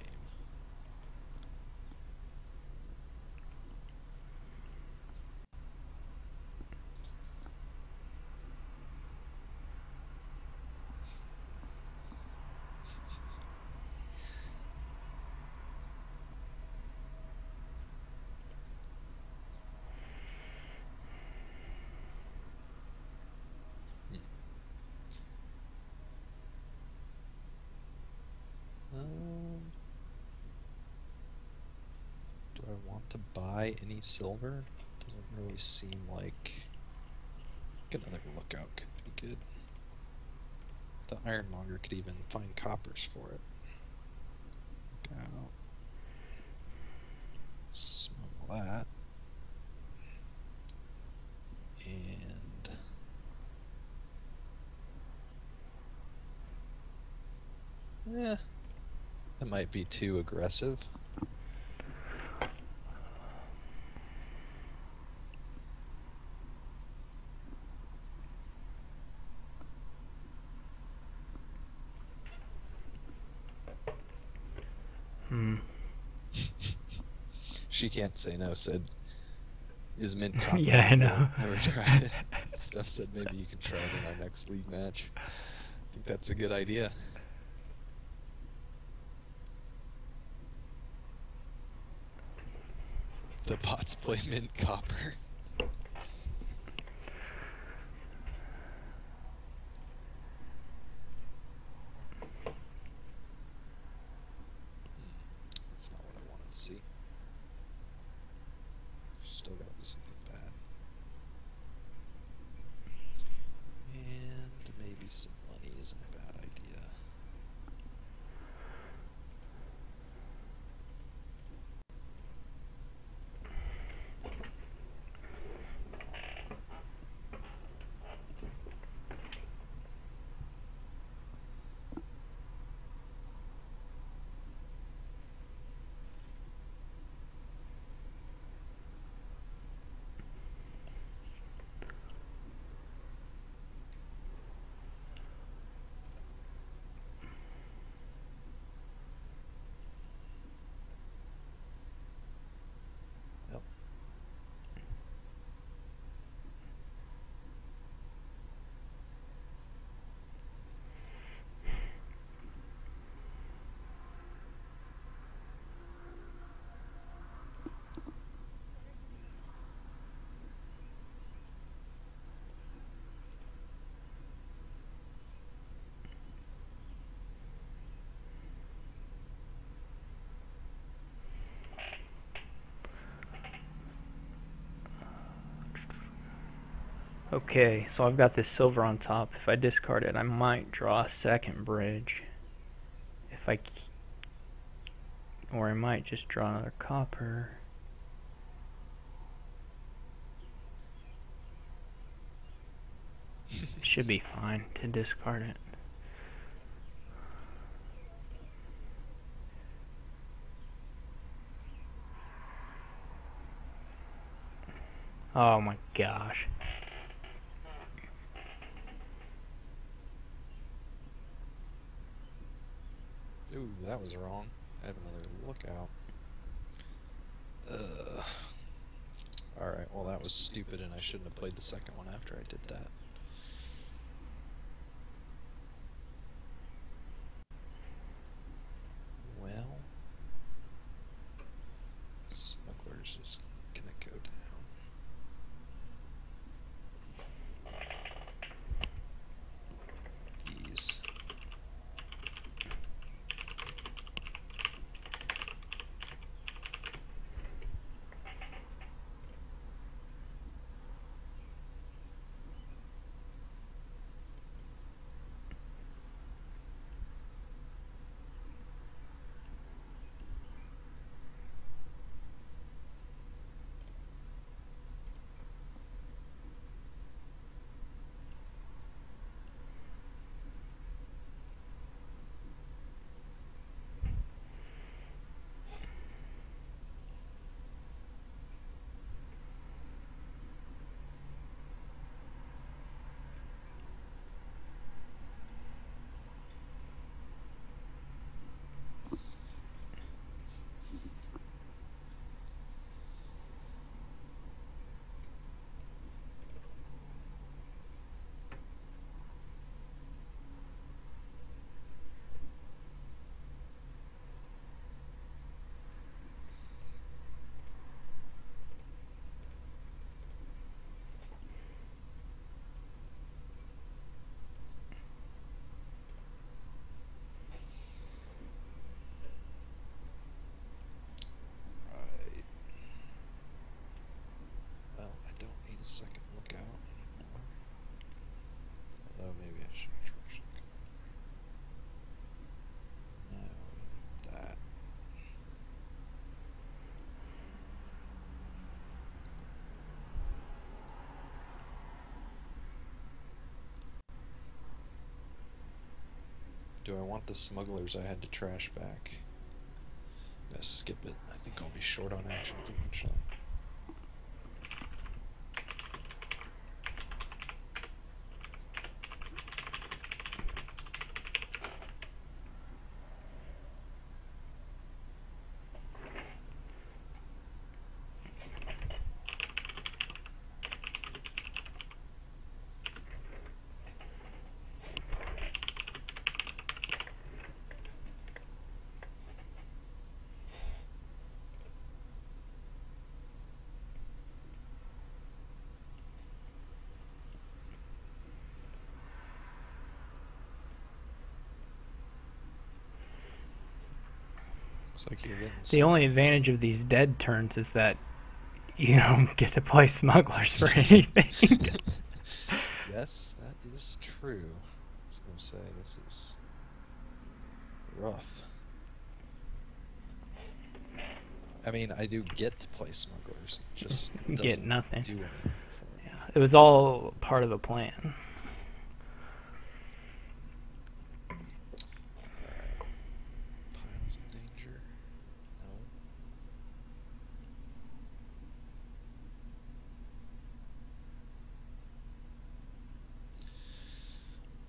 Do I want to buy any silver? Doesn't really seem like another lookout could be good. The ironmonger could even find coppers for it. Lookout. Smuggle that. And that might be too aggressive. She can't say no, said, is Mint copper? Yeah, I know. Never tried it. Steph said maybe you can try it in our next league match. I think that's a good idea. The bots play Mint copper. Okay, so I've got this silver on top. If I discard it, I might draw a second bridge. If I, or I might just draw another copper. It should be fine to discard it. Oh my gosh. Ooh, that was wrong. I have another lookout. Alright, well that was stupid and I shouldn't have played the second one after I did that. Well, Smugglers is gonna go down. These. Well, I don't need a second lookout anymore. Although maybe I should try something. No, that. Do I want the Smugglers I had to trash back? I'm gonna skip it. I think I'll be short on actions eventually. Looks like you're getting The only advantage of these dead turns is that you don't get to play Smugglers for anything. Yes, that is true. I was gonna say, this is rough. I mean, I do get to play Smugglers, it just You get doesn't nothing. do anything for me. Yeah, it was all part of the plan. Alright. Piles in danger. No.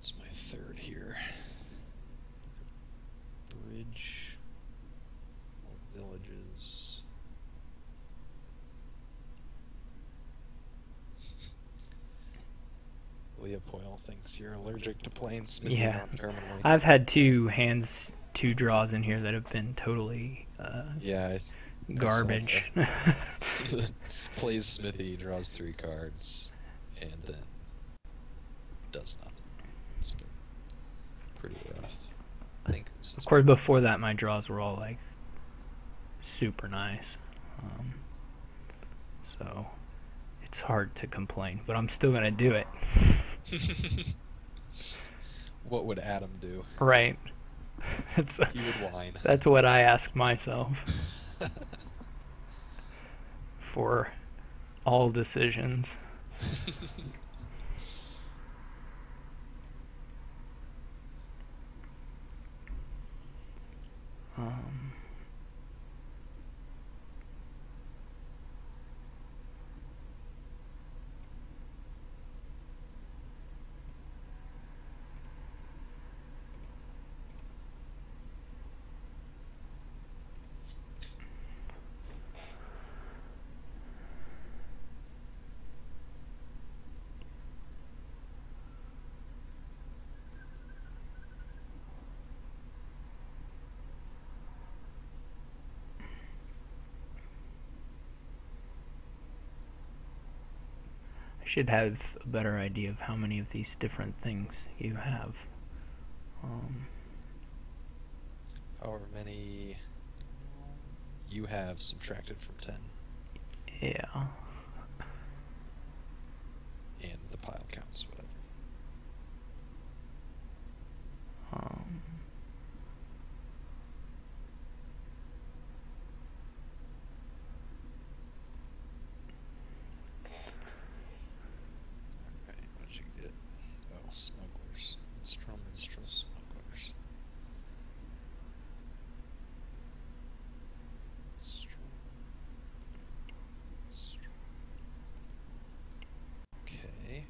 It's my third here. Bridge. More villages. Leopold thinks you're allergic to playing Smithy Yeah. non-terminally. I've had two draws in here that have been totally Yeah, garbage. Plays Smithy, draws 3 cards, and then does nothing. It's been pretty rough. I think this is Of course, before that, my draws were all like super nice. So it's hard to complain, but I'm still gonna do it. What would Adam do? Right. That's He would whine. that's what I ask myself for all decisions. Um, I should have a better idea of how many of these different things you have. However many you have subtracted from 10. Yeah. And the pile counts, whatever. Um, Right, what did you get? Oh, Smugglers. Minstrel Smugglers. Okay.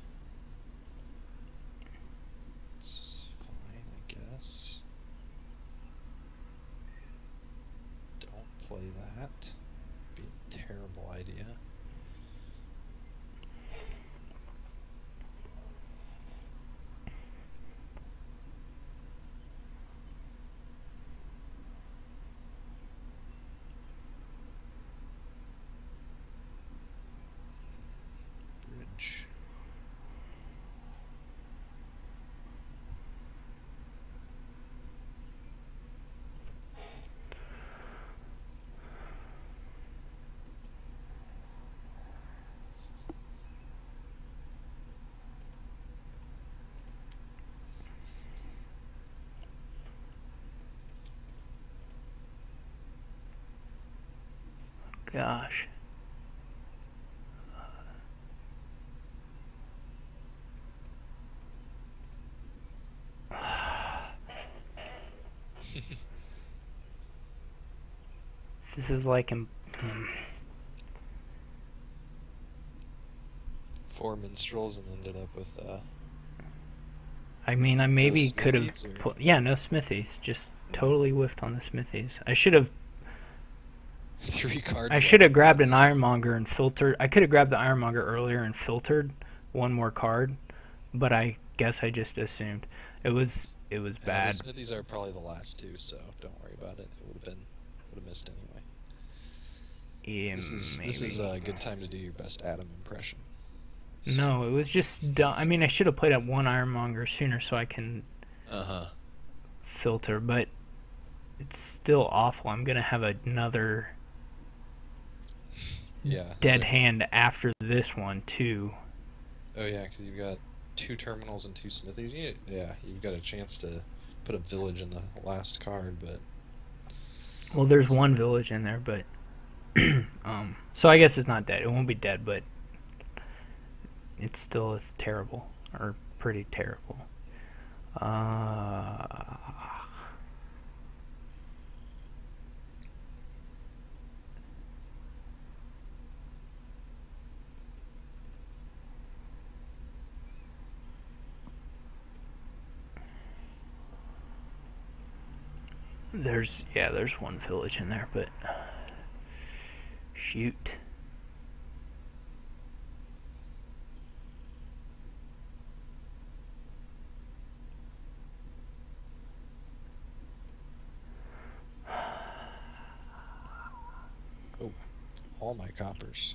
It's fine, I guess. Don't play that. Be a terrible idea. Bridge. gosh. This is like 4 minstrels and ended up with I mean, I maybe could have smithies, or- put, yeah, no smithies. Just totally whiffed on the smithies. I should have 3 cards. I should have grabbed an Ironmonger and filtered. I could have grabbed the Ironmonger earlier and filtered one more card, but I guess I just assumed it was bad. The smithies are probably the last 2, so don't worry about it. It would have missed anyway. Yeah, This is maybe. a good time to do your best Adam impression. No, it was just dumb. I mean, I should have played up one Ironmonger sooner so I can filter, but it's still awful. I'm gonna have another dead hand after this one too. Oh yeah, because you've got 2 terminals and 2 smithies. Yeah, you've got a chance to put a village in the last card, but Well, there's one village in there, but so I guess it's not dead. It won't be dead, but it still is terrible, or pretty terrible. There's one village in there, but shoot. oh, all my coppers.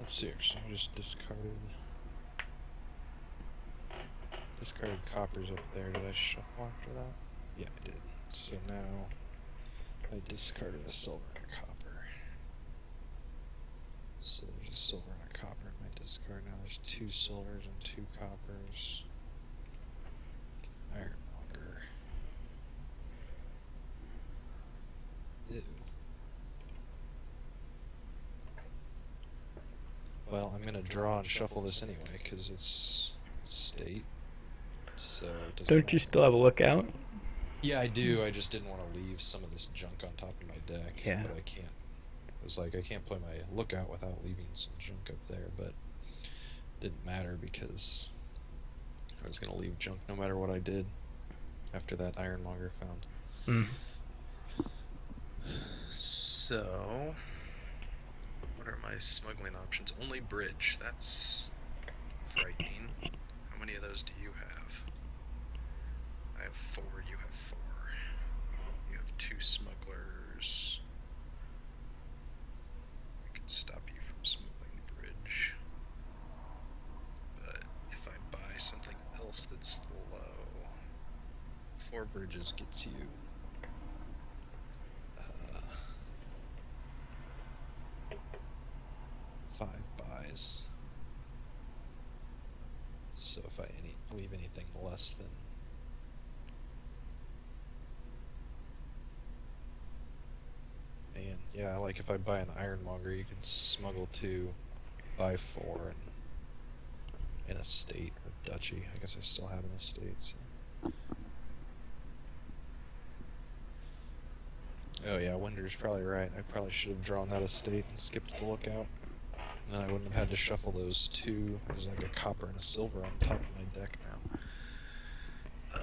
see, actually, I just discarded coppers up there. Did I shuffle after that? Yeah, I did. So now I discarded a silver and a copper. So there's a silver and a copper in my discard. Now there's 2 silvers and 2 coppers. Ironmonger. Ew. Well, I'm gonna draw and shuffle this anyway, because it's state. So it doesn't Don't you matter. still have a lookout? Yeah, I do. I just didn't want to leave some of this junk on top of my deck. Yeah. But I can't. It was like I can't play my lookout without leaving some junk up there, but it didn't matter because I was gonna leave junk no matter what I did after that Ironmonger found. So, what are my smuggling options? Only bridge. That's frightening. How many of those do you have? I have 4. You have 4. You have 2 smugglers. I can stop you from smuggling bridge. But if I buy something else that's low, 4 bridges gets you 5 buys. So if I leave anything less than yeah, like if I buy an Ironmonger, you can smuggle 2, buy 4, and an estate or duchy. I guess I still have an estate. So. Oh yeah, Winder's probably right. I probably should have drawn that estate and skipped the lookout. And then I wouldn't have had to shuffle those 2. There's like a copper and a silver on top of my deck now. I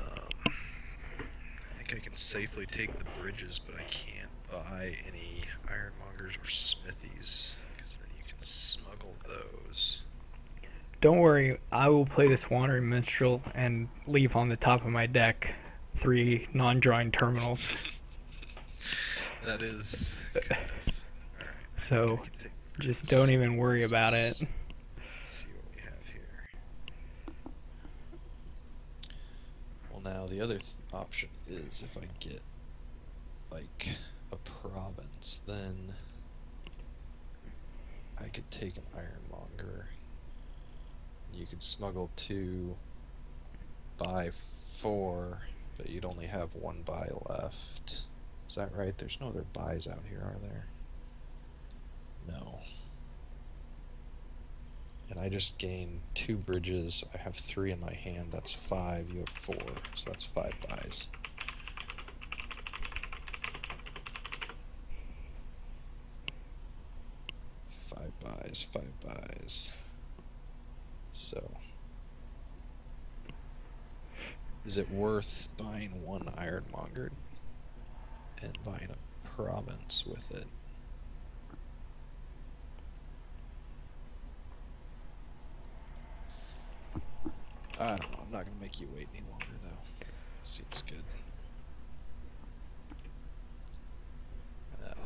think I can safely take the bridges, but I can't buy any Ironmongers or Smithies, because then you can smuggle those. Don't worry, I will play this Wandering Minstrel and leave on the top of my deck 3 non-drawing terminals. That is kind of... Alright, so just don't even worry about it. Let's see what we have here. Well, now the other option is if I get like a province, then I could take an Ironmonger. You could smuggle 2, buy 4, but you'd only have 1 buy left. Is that right? There's no other buys out here, are there? No. And I just gained 2 bridges. I have 3 in my hand. That's 5. You have 4. So that's 5 buys. Five buys. So, is it worth buying 1 Ironmonger and buying a province with it? I don't know. I'm not gonna make you wait any longer, though. Seems good.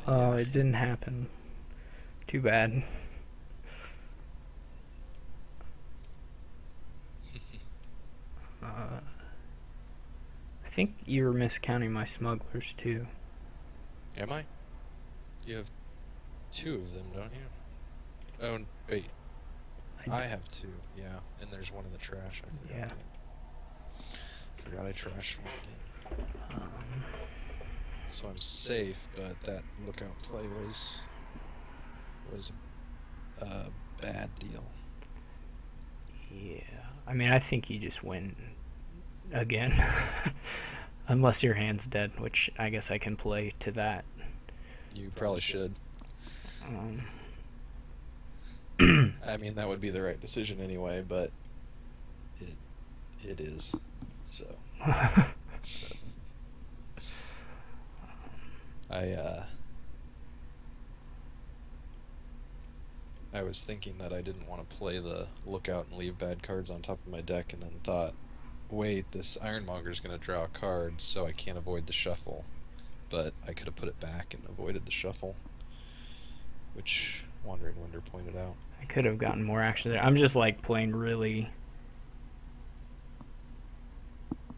Oh, it didn't happen. Too bad. I think you were miscounting my smugglers too. Am I? You have 2 of them, don't you? Oh, wait. I have 2, yeah. And there's 1 in the trash. Yeah. Forgot I trashed 1 again. So I'm safe, but that lookout play was a bad deal. Yeah. I mean, I think you just win again. Unless your hand's dead, which I guess I can play to that. You probably should. I mean, that would be the right decision anyway, but it is. So I was thinking that I didn't want to play the lookout and leave bad cards on top of my deck, and then thought, wait, this Ironmonger's going to draw a card, so I can't avoid the shuffle. But I could have put it back and avoided the shuffle, which Wandering Winder pointed out. I could have gotten more action there. I'm just like playing really,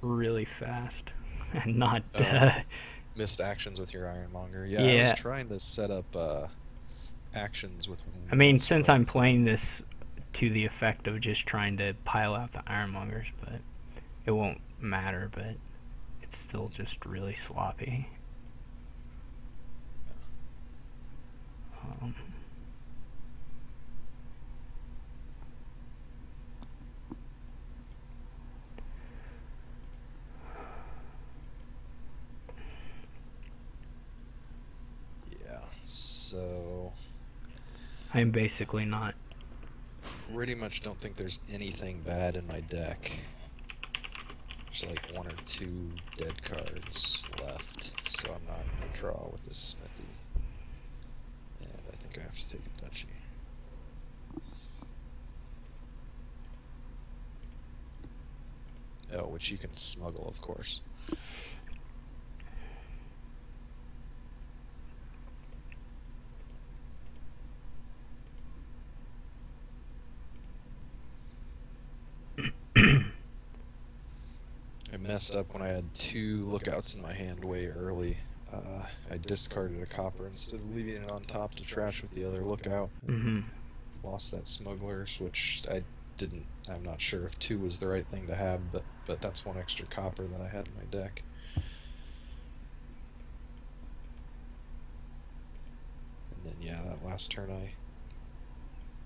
really fast and not. Missed actions with your Ironmonger. Yeah, I was Yeah. trying to set up actions with I mean, one since scroll. I'm playing this to the effect of just trying to pile out the Ironmongers, but it won't matter. But it's still just really sloppy. Um, Yeah, so I'm basically not. pretty much don't think there's anything bad in my deck. There's like 1 or 2 dead cards left, so I'm not going to draw with this Smithy. And I think I have to take a Duchy. Oh, which you can smuggle, of course. I messed up when I had 2 lookouts in my hand way early. I discarded a copper instead of leaving it on top to trash with the other lookout. Lost that Smugglers, which I'm not sure if 2 was the right thing to have, but that's 1 extra copper that I had in my deck. And then yeah, that last turn I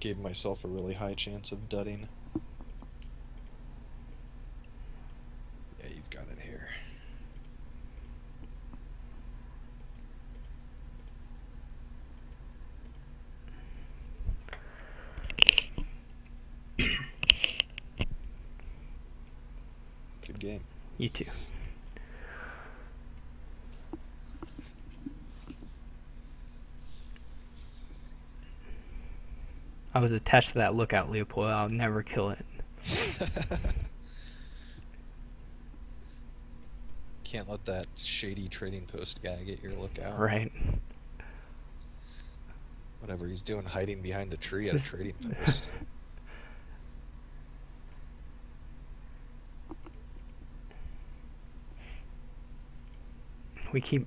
gave myself a really high chance of dudding. Yeah, you've got it here. Good game. You too. I was attached to that lookout, Leopold. I'll never kill it. Can't let that shady trading post guy get your lookout. Right. Whatever he's doing, hiding behind a tree at a trading post. We keep.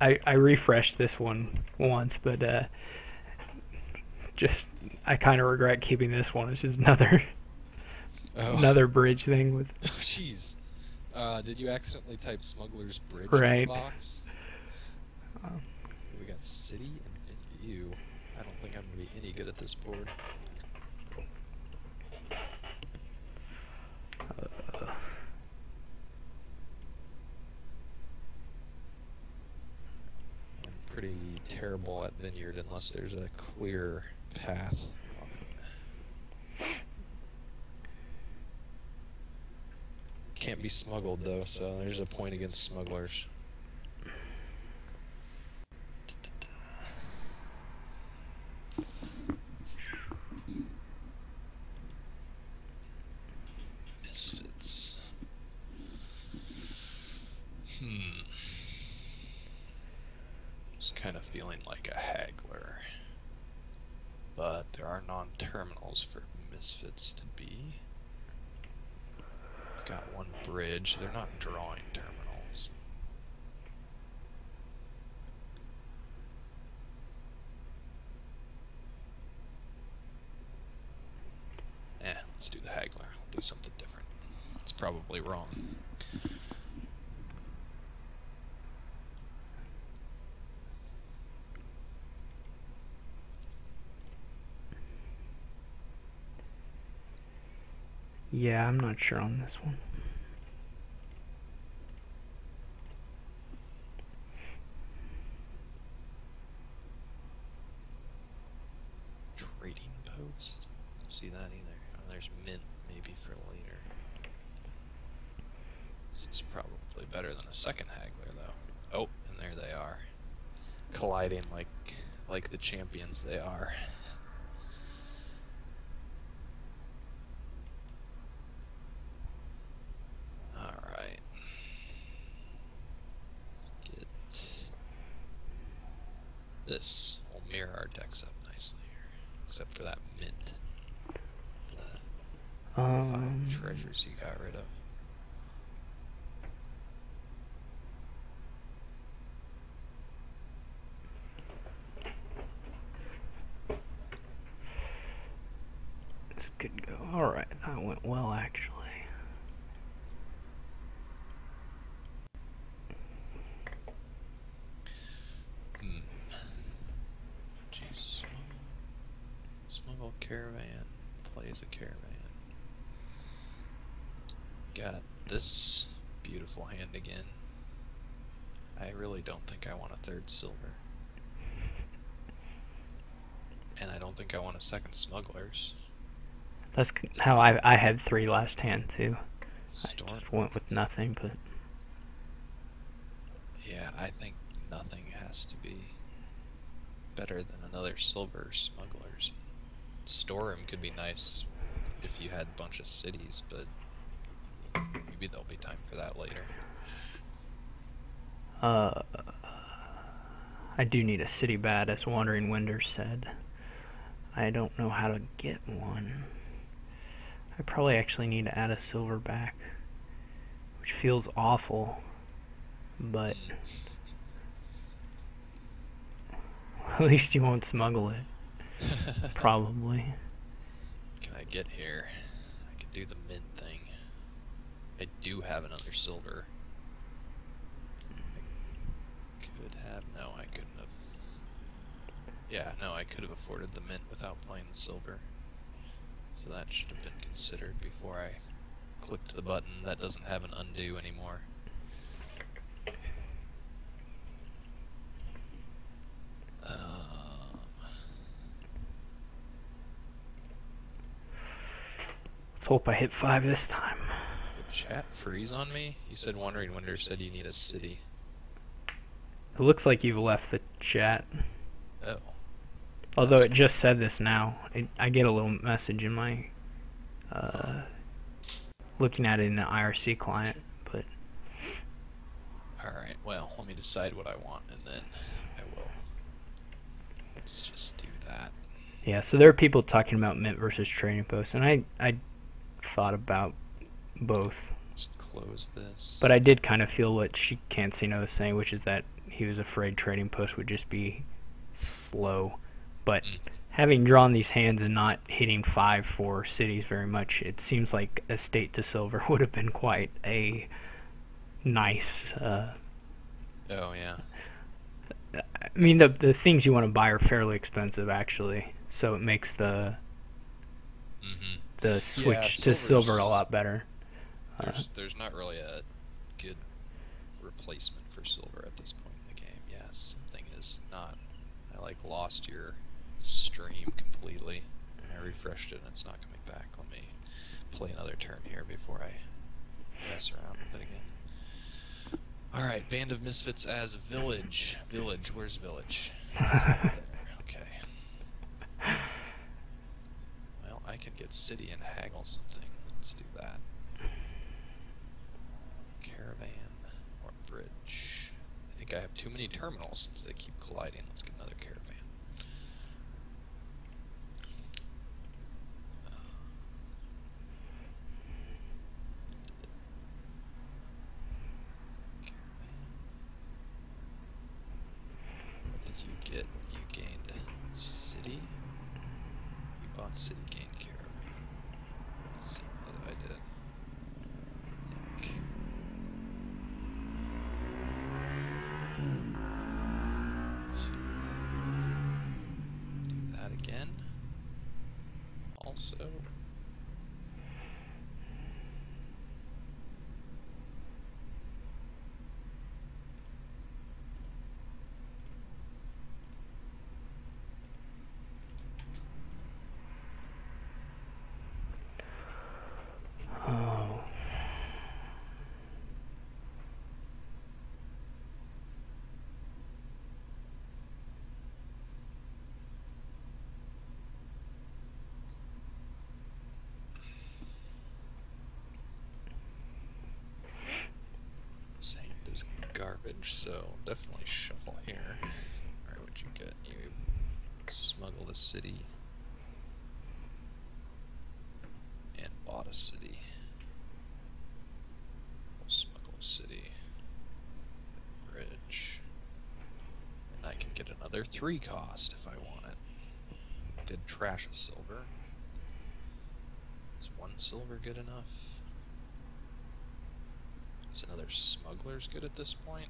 I refreshed this one once, but just I kind of regret keeping this one. It's just another bridge thing with. Oh, jeez. Did you accidentally type Smugglers Bridge in Right. the box? We got City and Venue. I don't think I'm going to be any good at this board. I'm pretty terrible at Vineyard unless there's a clear path on it. Can't be smuggled though, so there's a point against Smugglers. Misfits. Just kind of feeling like a haggler. But there are non-terminals for Misfits to be. Got 1 bridge. They're not drawing terminals. Let's do the haggler. We'll do something different. It's probably wrong. Yeah, I'm not sure on this one. Trading post? Don't see that either. Oh, there's mint maybe for later. This is probably better than a second haggler though. Oh, and there they are. Colliding like the champions they are. Alright. Let's get this. We'll mirror our decks up nicely here. except for that mint. The 5 treasures you got rid of. This could go. Alright, that went well actually. Jeez. Smuggle caravan. Plays a caravan. Got this beautiful hand again. I really don't think I want a 3rd silver. And I don't think I want a 2nd smugglers. That's how I had 3 last hand too. I Storm just went with nothing, but yeah, I think nothing has to be better than another silver smugglers. Storeroom could be nice if you had a bunch of cities, but maybe there'll be time for that later. I do need a city bad, as Wandering Winder said. I don't know how to get one. I probably actually need to add a silver back, which feels awful, but at least you won't smuggle it. Probably. Can I get here? I can do the mint thing. I do have another silver. I could have. No, I couldn't have. Yeah, no, I could have afforded the mint without playing the silver. So that should have been considered before I clicked the button. That doesn't have an undo anymore. Let's hope I hit 5 this time. Did chat freeze on me? You said Wandering Winder said you need a city. It looks like you've left the chat. Oh. Although it just said this now. I get a little message in my... looking at it in the IRC client, but... Alright, well, let me decide what I want, and then I will. Let's just do that. Yeah, so there are people talking about mint versus trading post, and I thought about both. Just close this. But I did kind of feel what She Can't Say No was saying, which is that he was afraid trading post would just be slow. But having drawn these hands and not hitting 5 for cities very much, it seems like estate to silver would have been quite a nice... oh, yeah. I mean, the things you want to buy are fairly expensive, actually. So it makes the switch to silver a lot better. There's not really a good replacement for silver at this point in the game. Yeah, something is not... I lost your stream completely. I refreshed it and it's not coming back. Let me play another turn here before I mess around with it again. Alright, Band of Misfits as Village. Village, where's Village? There, okay. Well, I can get City and haggle something. Let's do that. Caravan or Bridge. I think I have too many terminals since they keep colliding. Let's get another caravan. What did you get? You gained City? You bought City, gained caravan. Let's see what I did. I think. Do that again. Also. Oh. Sand is garbage, so definitely shuffle here. Alright, what'd you get? You smuggled a city. bought a city. We'll smuggle a city. Bridge. And I can get another 3 cost if I want it. Did trash a silver. Is 1 silver good enough? Is another Smugglers good at this point?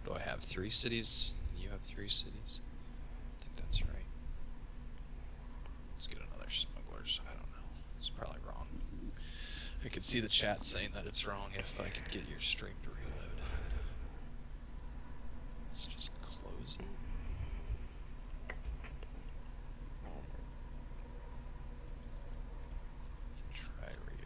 Do I have 3 cities? You have 3 cities? I think that's right. Let's get another Smugglers. I don't know. It's probably wrong. I could see the chat saying that it's wrong if I could get your stream to reload. Let's just close it. Try reopening it.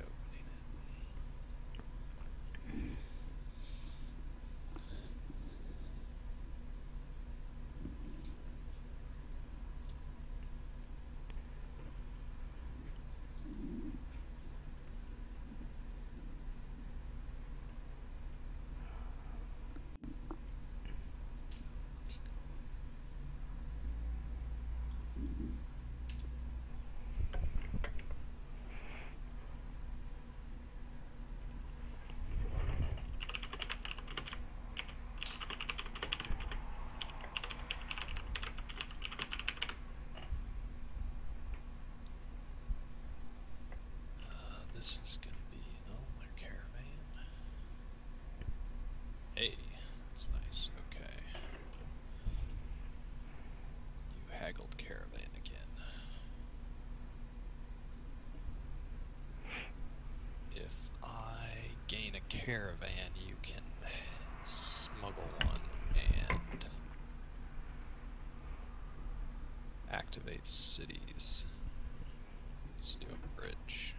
This is gonna be another caravan. Hey, that's nice. Okay. You haggled caravan again. If I gain a caravan, you can smuggle one and activate cities. Let's do a bridge.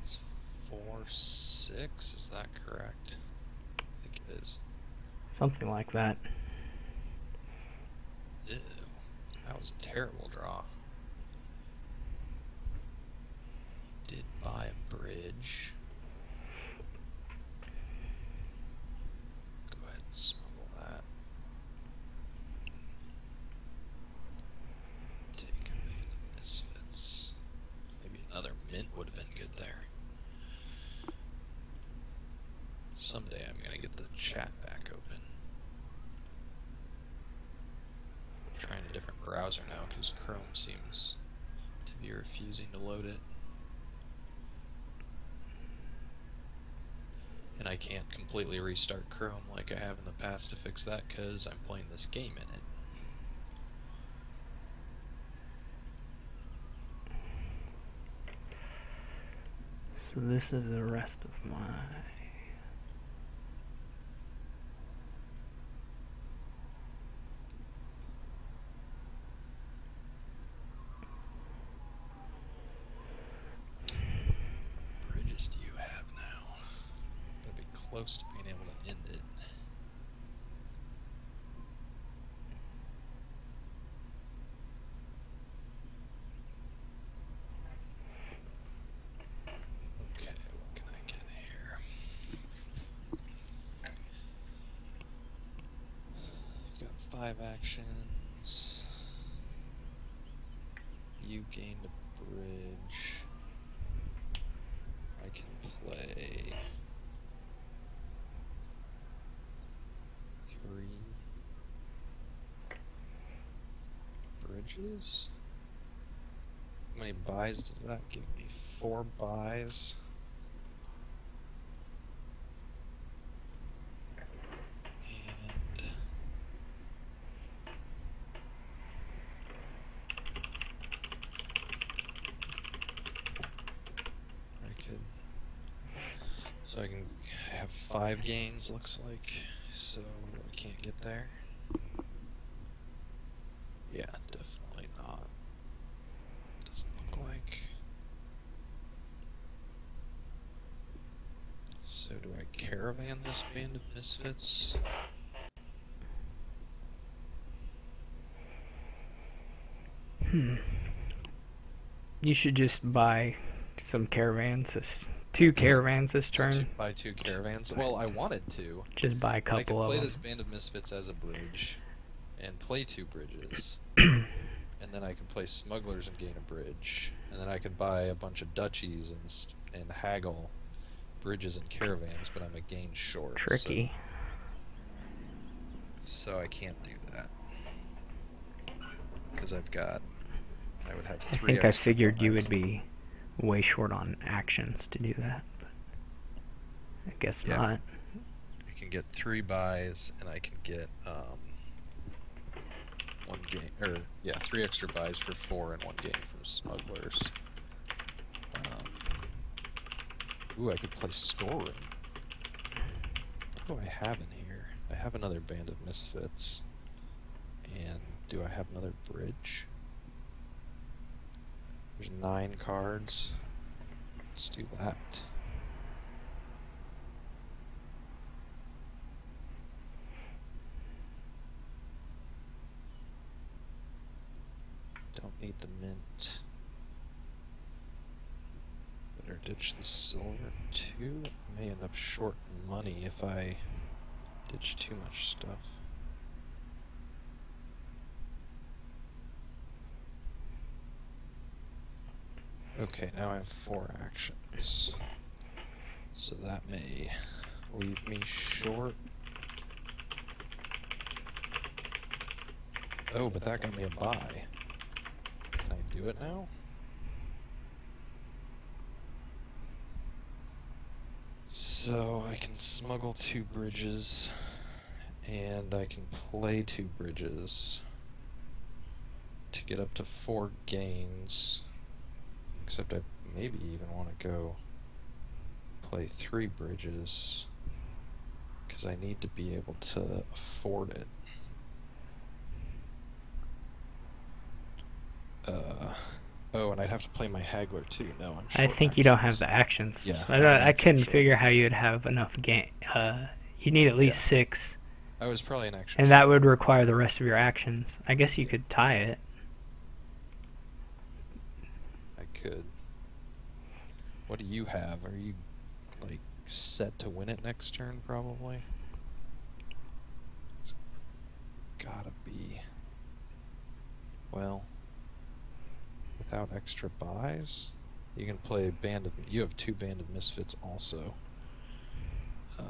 It's 4-6, is that correct? I think it is. Something like that. Ew, that was a terrible draw. Did buy a bridge. Go ahead and smuggle that. Take a misfits. Maybe another mint would have been good there. Someday I'm gonna get the chat back open. I'm trying a different browser now because Chrome seems to be refusing to load it. And I can't completely restart Chrome like I have in the past to fix that because I'm playing this game in it. So this is the rest of my... Bridges do you have now? Gotta be close to being able to end it. Okay, what can I get here? You've got 5 actions. You gained a bridge. I can play 3 bridges. How many buys does that give me? 4 buys. And I could, so I can have 5 gains, looks like. So I can't get there. Yeah, definitely not. Doesn't look like. So do I caravan this Band of Misfits? You should just buy some caravans. Two caravans this turn. Buy 2 caravans? Well, I wanted to. Just buy a couple I could of play them. this Band of Misfits as a bridge, and play 2 bridges. And then I could play Smugglers and gain a bridge. And then I could buy a bunch of duchies and haggle bridges and caravans, but I'm a gain short. Tricky. So I can't do that. Because I would have 3 I think I extra figured you buys. would be way short on actions to do that. But I guess Yeah. not. I can get 3 buys, and I can get 1 game, or yeah, 3 extra buys for 4 and 1 game from Smugglers. Ooh, I could play Storeroom. What do I have in here? I have another Band of Misfits. And do I have another bridge? There's 9 cards. Let's do that. Don't need the mint. Better ditch the silver too. I may end up short money if I ditch too much stuff. Okay, now I have 4 actions. So that may leave me short. Oh, but that got me a buy. Can I do it now? So I can smuggle 2 bridges, and I can play 2 bridges to get up to 4 gains. Except I maybe even want to go play 3 bridges, because I need to be able to afford it. Oh, and I'd have to play my haggler too. No, I'm short I think you don't have actions. the actions. Yeah, I couldn't short. figure how you'd have enough game. You need at least 6, I was probably an action. and that would require the rest of your actions. I guess you could tie it. I could. What do you have? Are you, like, set to win it next turn, probably? It's gotta be. Well, without extra buys, you can play Band of... You have 2 Band of Misfits also. I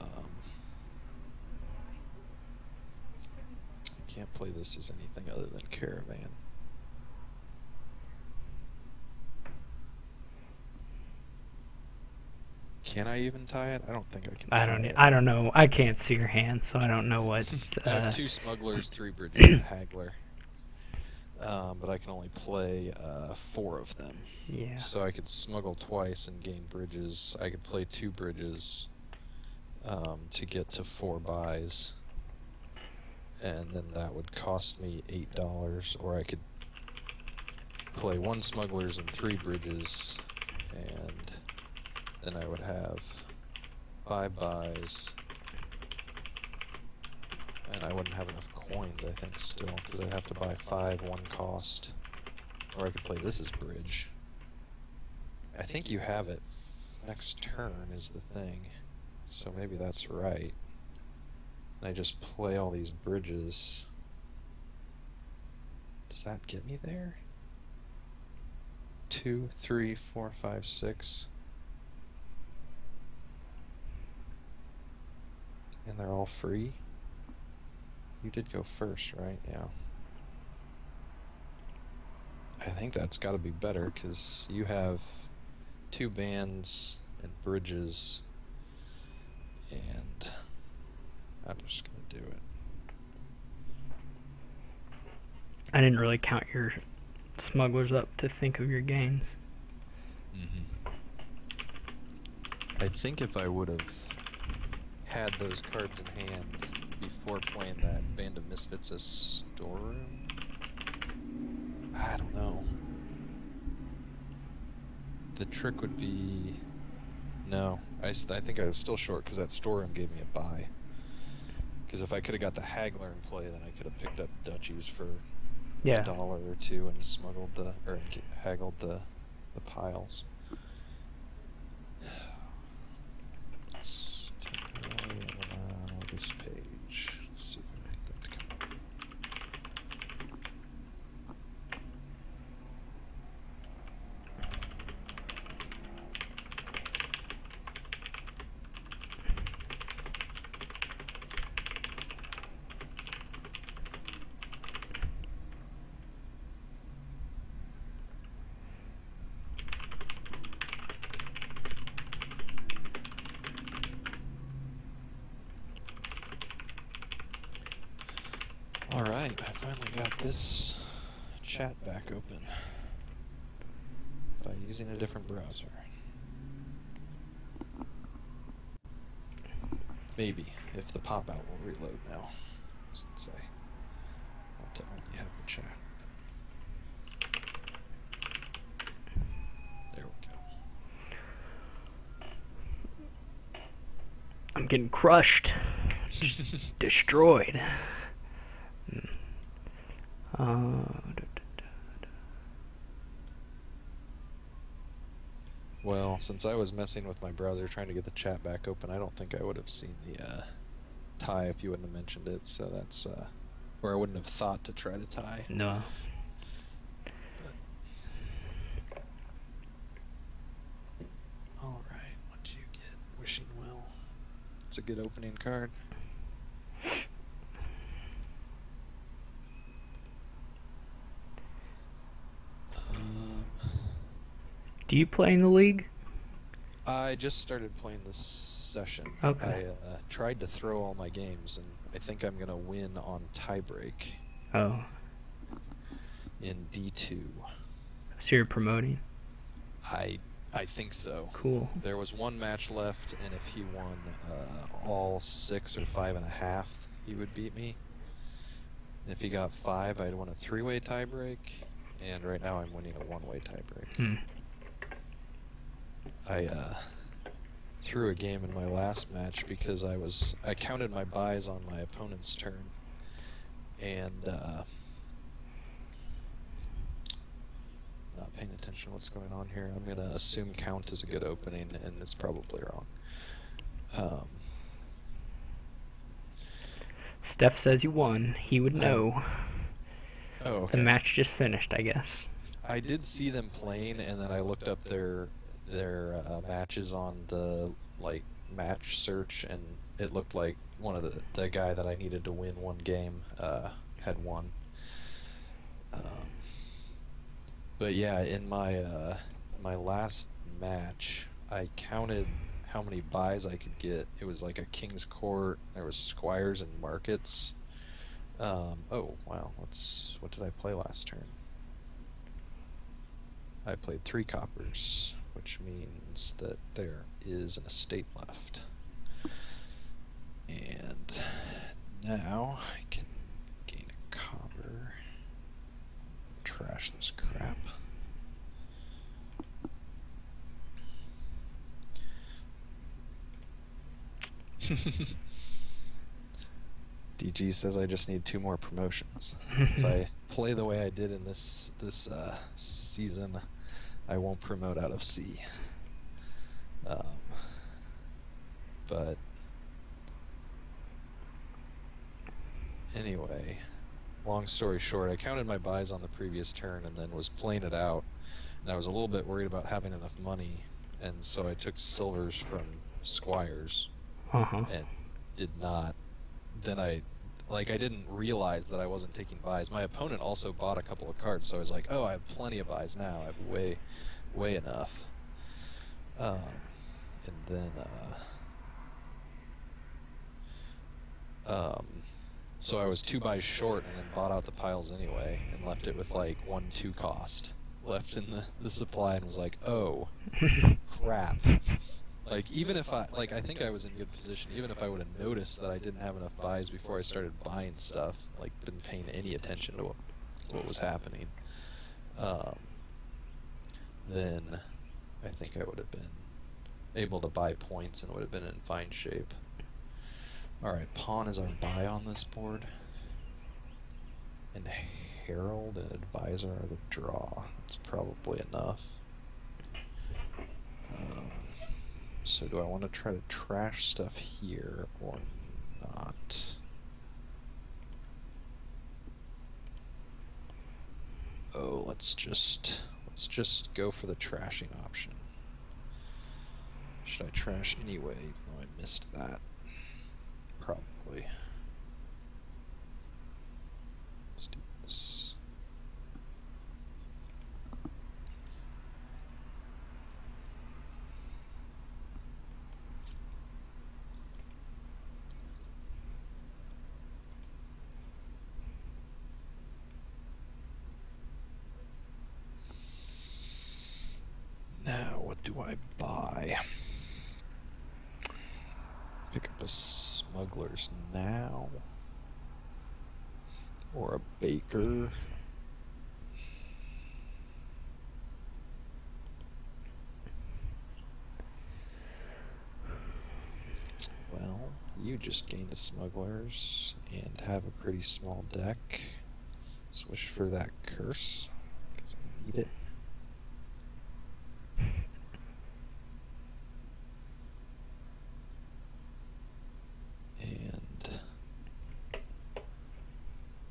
can't play this as anything other than Caravan. Can I even tie it? I don't think I can. I don't know. I can't see your hand, so I don't know what. I have 2 Smugglers, 3 Bridges, and a Haggler. But I can only play 4 of them. Yeah. So I could smuggle twice and gain bridges. I could play 2 bridges to get to 4 buys. And then that would cost me $8. Or I could play 1 Smugglers and 3 bridges. And then I would have 5 buys. And I wouldn't have enough coins, I think, still, because I'd have to buy 5, 1 cost. Or I could play this as bridge. I think you have it next turn is the thing. So maybe that's right. And I just play all these bridges. Does that get me there? 2, 3, 4, 5, 6. And they're all free? You did go first, right? Yeah. I think that's got to be better, because you have 2 bands and bridges, and I'm just going to do it. I didn't really count your smugglers up to think of your gains. I think if I would have had those cards in hand before playing that Band of Misfits as storeroom, I don't know. The trick would be, No, I think I was still short because that storeroom gave me a buy. Because if I could have got the haggler in play, then I could have picked up duchies for a Yeah. dollar or two and smuggled haggled the piles. Let's allow this page. Let's see if I can get that to come up. Alright, I finally got this chat back open by using a different browser. Maybe, if the pop-out will reload now, since I want to only have the chat. There we go. I'm getting crushed. Just destroyed. Well, since I was messing with my browser trying to get the chat back open, I don't think I would have seen the tie if you wouldn't have mentioned it, so that's, or I wouldn't have thought to try to tie. No. Alright, what do you get? Wishing Well. It's a good opening card. Do you play in the league? I just started playing this session. Okay. I tried to throw all my games, and I think I'm going to win on tiebreak Oh. in D2. So you're promoting? I think so. Cool. There was one match left, and if he won all 6 or 5.5, he would beat me. And if he got 5, I'd win a 3-way tiebreak, and right now I'm winning a 1-way tiebreak. I threw a game in my last match because I counted my buys on my opponent's turn, and not paying attention to what's going on here. I'm gonna assume count is a good opening, and it's probably wrong. Steph says you won. He would know. Oh, okay. The match just finished, I guess. I did see them playing, and then I looked up their matches on the match search, and it looked like one of the guy that I needed to win one game had won. But yeah, in my last match, I counted how many buys I could get. It was like a King's Court. There was Squires and Markets. Oh wow, what did I play last turn? I played 3 coppers, which means that there is an estate left. And now I can gain a copper. Trash this crap. DG says I just need 2 more promotions. If I play the way I did in this season, I won't promote out of C. But anyway, long story short, I counted my buys on the previous turn and then was playing it out, and I was a little bit worried about having enough money, and so I took silvers from Squires and did not. Then I didn't realize that I wasn't taking buys. My opponent also bought a couple of cards, so I was like, oh, I have plenty of buys now. I have way enough. And then so I was 2 buys short, and then bought out the piles anyway, and left it with like 1-2 cost left in the supply, and was like, oh crap. Like, even if I think I was in good position, even if I would have noticed that I didn't have enough buys before I started buying stuff, like, didn't paying any attention to what was happening, then I think I would have been able to buy points and would have been in fine shape. Alright, pawn is our buy on this board. And Herald and Advisor are the draw. That's probably enough. So do I want to try to trash stuff here or not? Oh, let's just go for the trashing option. Should I trash anyway, even though I missed that? Probably. Let's do this. Now, what do I buy? Pick up a Smugglers now. Or a Baker. Well, you just gained a Smugglers and have a pretty small deck. Switch for that curse, because I need it. And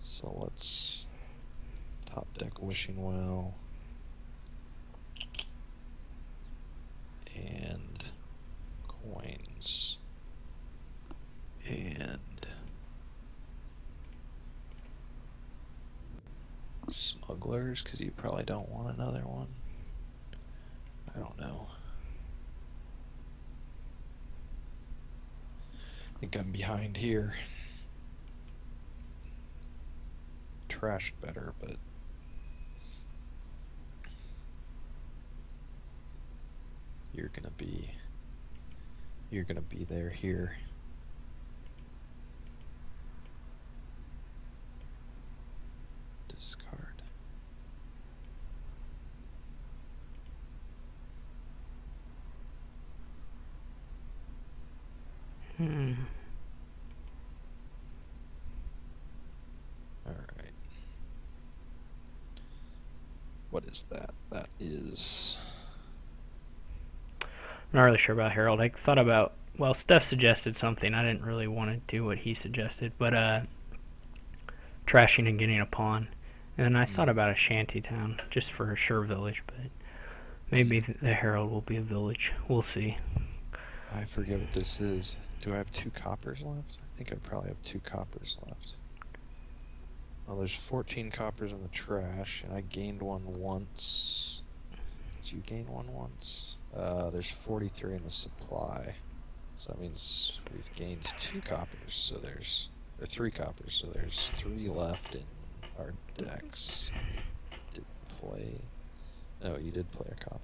so let's top deck Wishing Well. And coins. And Smugglers, because you probably don't want another one. I don't know. I think I'm behind here. Trashed better, but you're gonna be there here. Discard. Alright. What is that? That is... I'm not really sure about Herald. I thought about, well, Steph suggested something. I didn't really want to do what he suggested, but trashing and getting a pawn. And then I thought about a shantytown, just for a sure village, but maybe the Herald will be a village. We'll see. I forget what this is. Do I have 2 coppers left? I think I probably have 2 coppers left. Well, there's 14 coppers in the trash, and I gained one once. Did you gain one once? There's 43 in the supply. So that means we've gained 2 coppers, so there's... or 3 coppers, so there's 3 left in our decks. Did play... No, you did play a copper.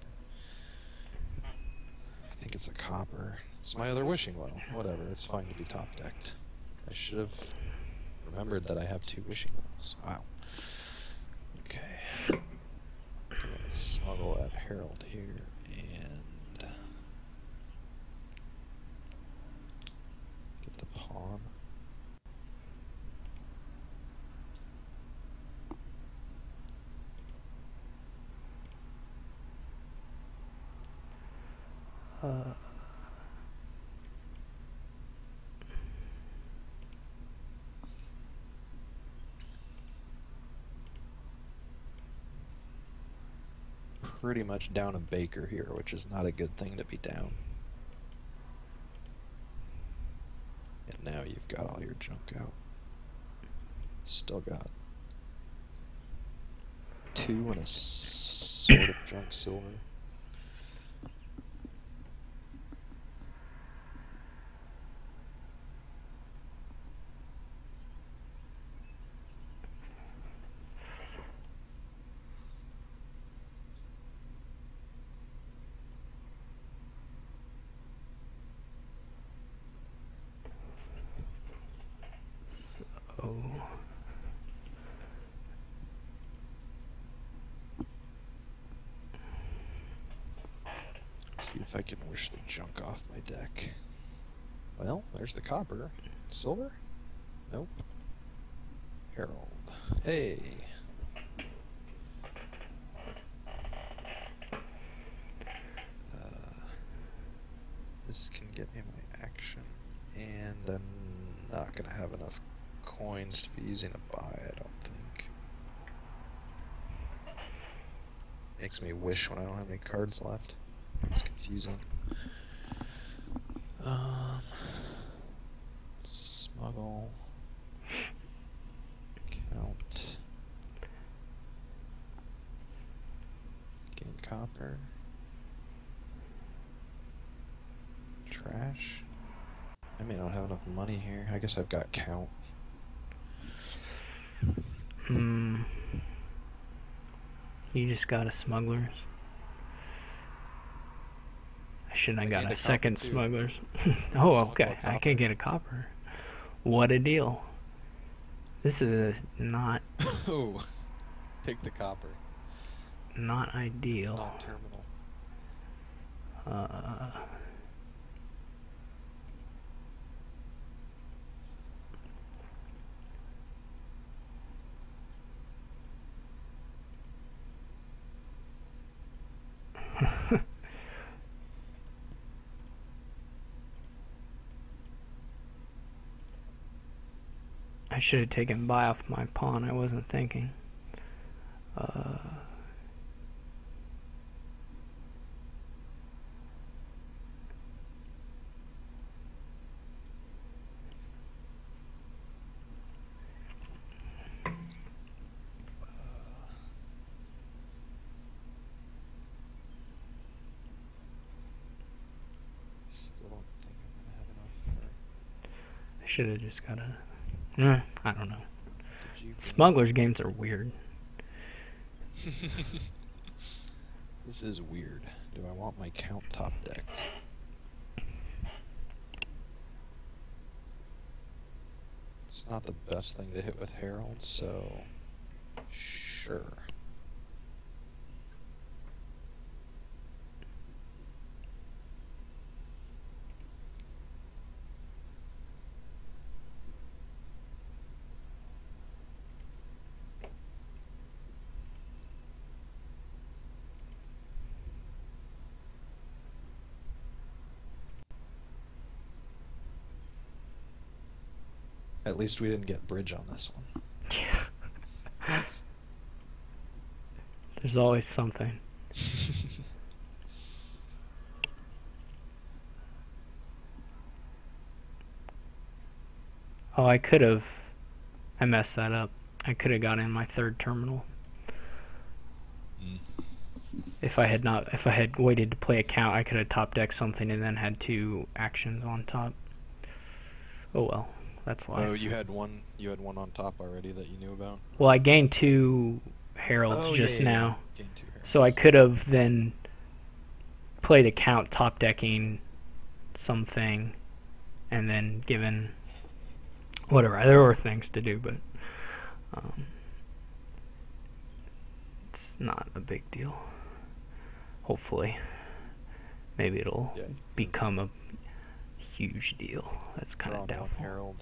I think it's a copper. It's my other Wishing Well. Whatever, it's fine to be top decked. I should have remembered that I have 2 Wishing Wells. Wow. Okay. I'm gonna smuggle at Herald here and get the pawn. Pretty much down a Baker here, which is not a good thing to be down. And now you've got all your junk out. Still got 2 and a sort of junk silver. see if I can wish the junk off my deck. Well, there's the copper. Silver? Nope. Herald. Hey! This can get me my action, and I'm not gonna have enough coins to be using a buy, I don't think. Makes me wish when I don't have any cards left. It's confusing. Smuggle. Count. Gain copper. Trash. I may not have enough money here. I guess I've got count. You just got a Smugglers. I shouldn't have got a second too. Smugglers. Oh, okay. I can get a copper. What a deal. This is not... Oh, take the copper. Not ideal. It's non-terminal. I should have taken buy off my pawn. I wasn't thinking. Still don't think I'm gonna have enough for... I should have just got a... I don't know. Smugglers games are weird. This is weird. Do I want my count top deck? It's not the best thing to hit with Herald, so sure. At least we didn't get bridge on this one. Yeah. There's always something. Oh, I could have... I messed that up. I could have got in my third terminal. If I had waited to play a count, I could have top decked something and then had 2 actions on top. Oh well. That's life. Oh, you had one on top already that you knew about? Well, I gained 2 heralds just now. Gained 2 heralds. So I could have then played a count top decking something and then given whatever. There were things to do, but it's not a big deal. Hopefully. Maybe it'll become a huge deal. That's kind of doubtful. One herald.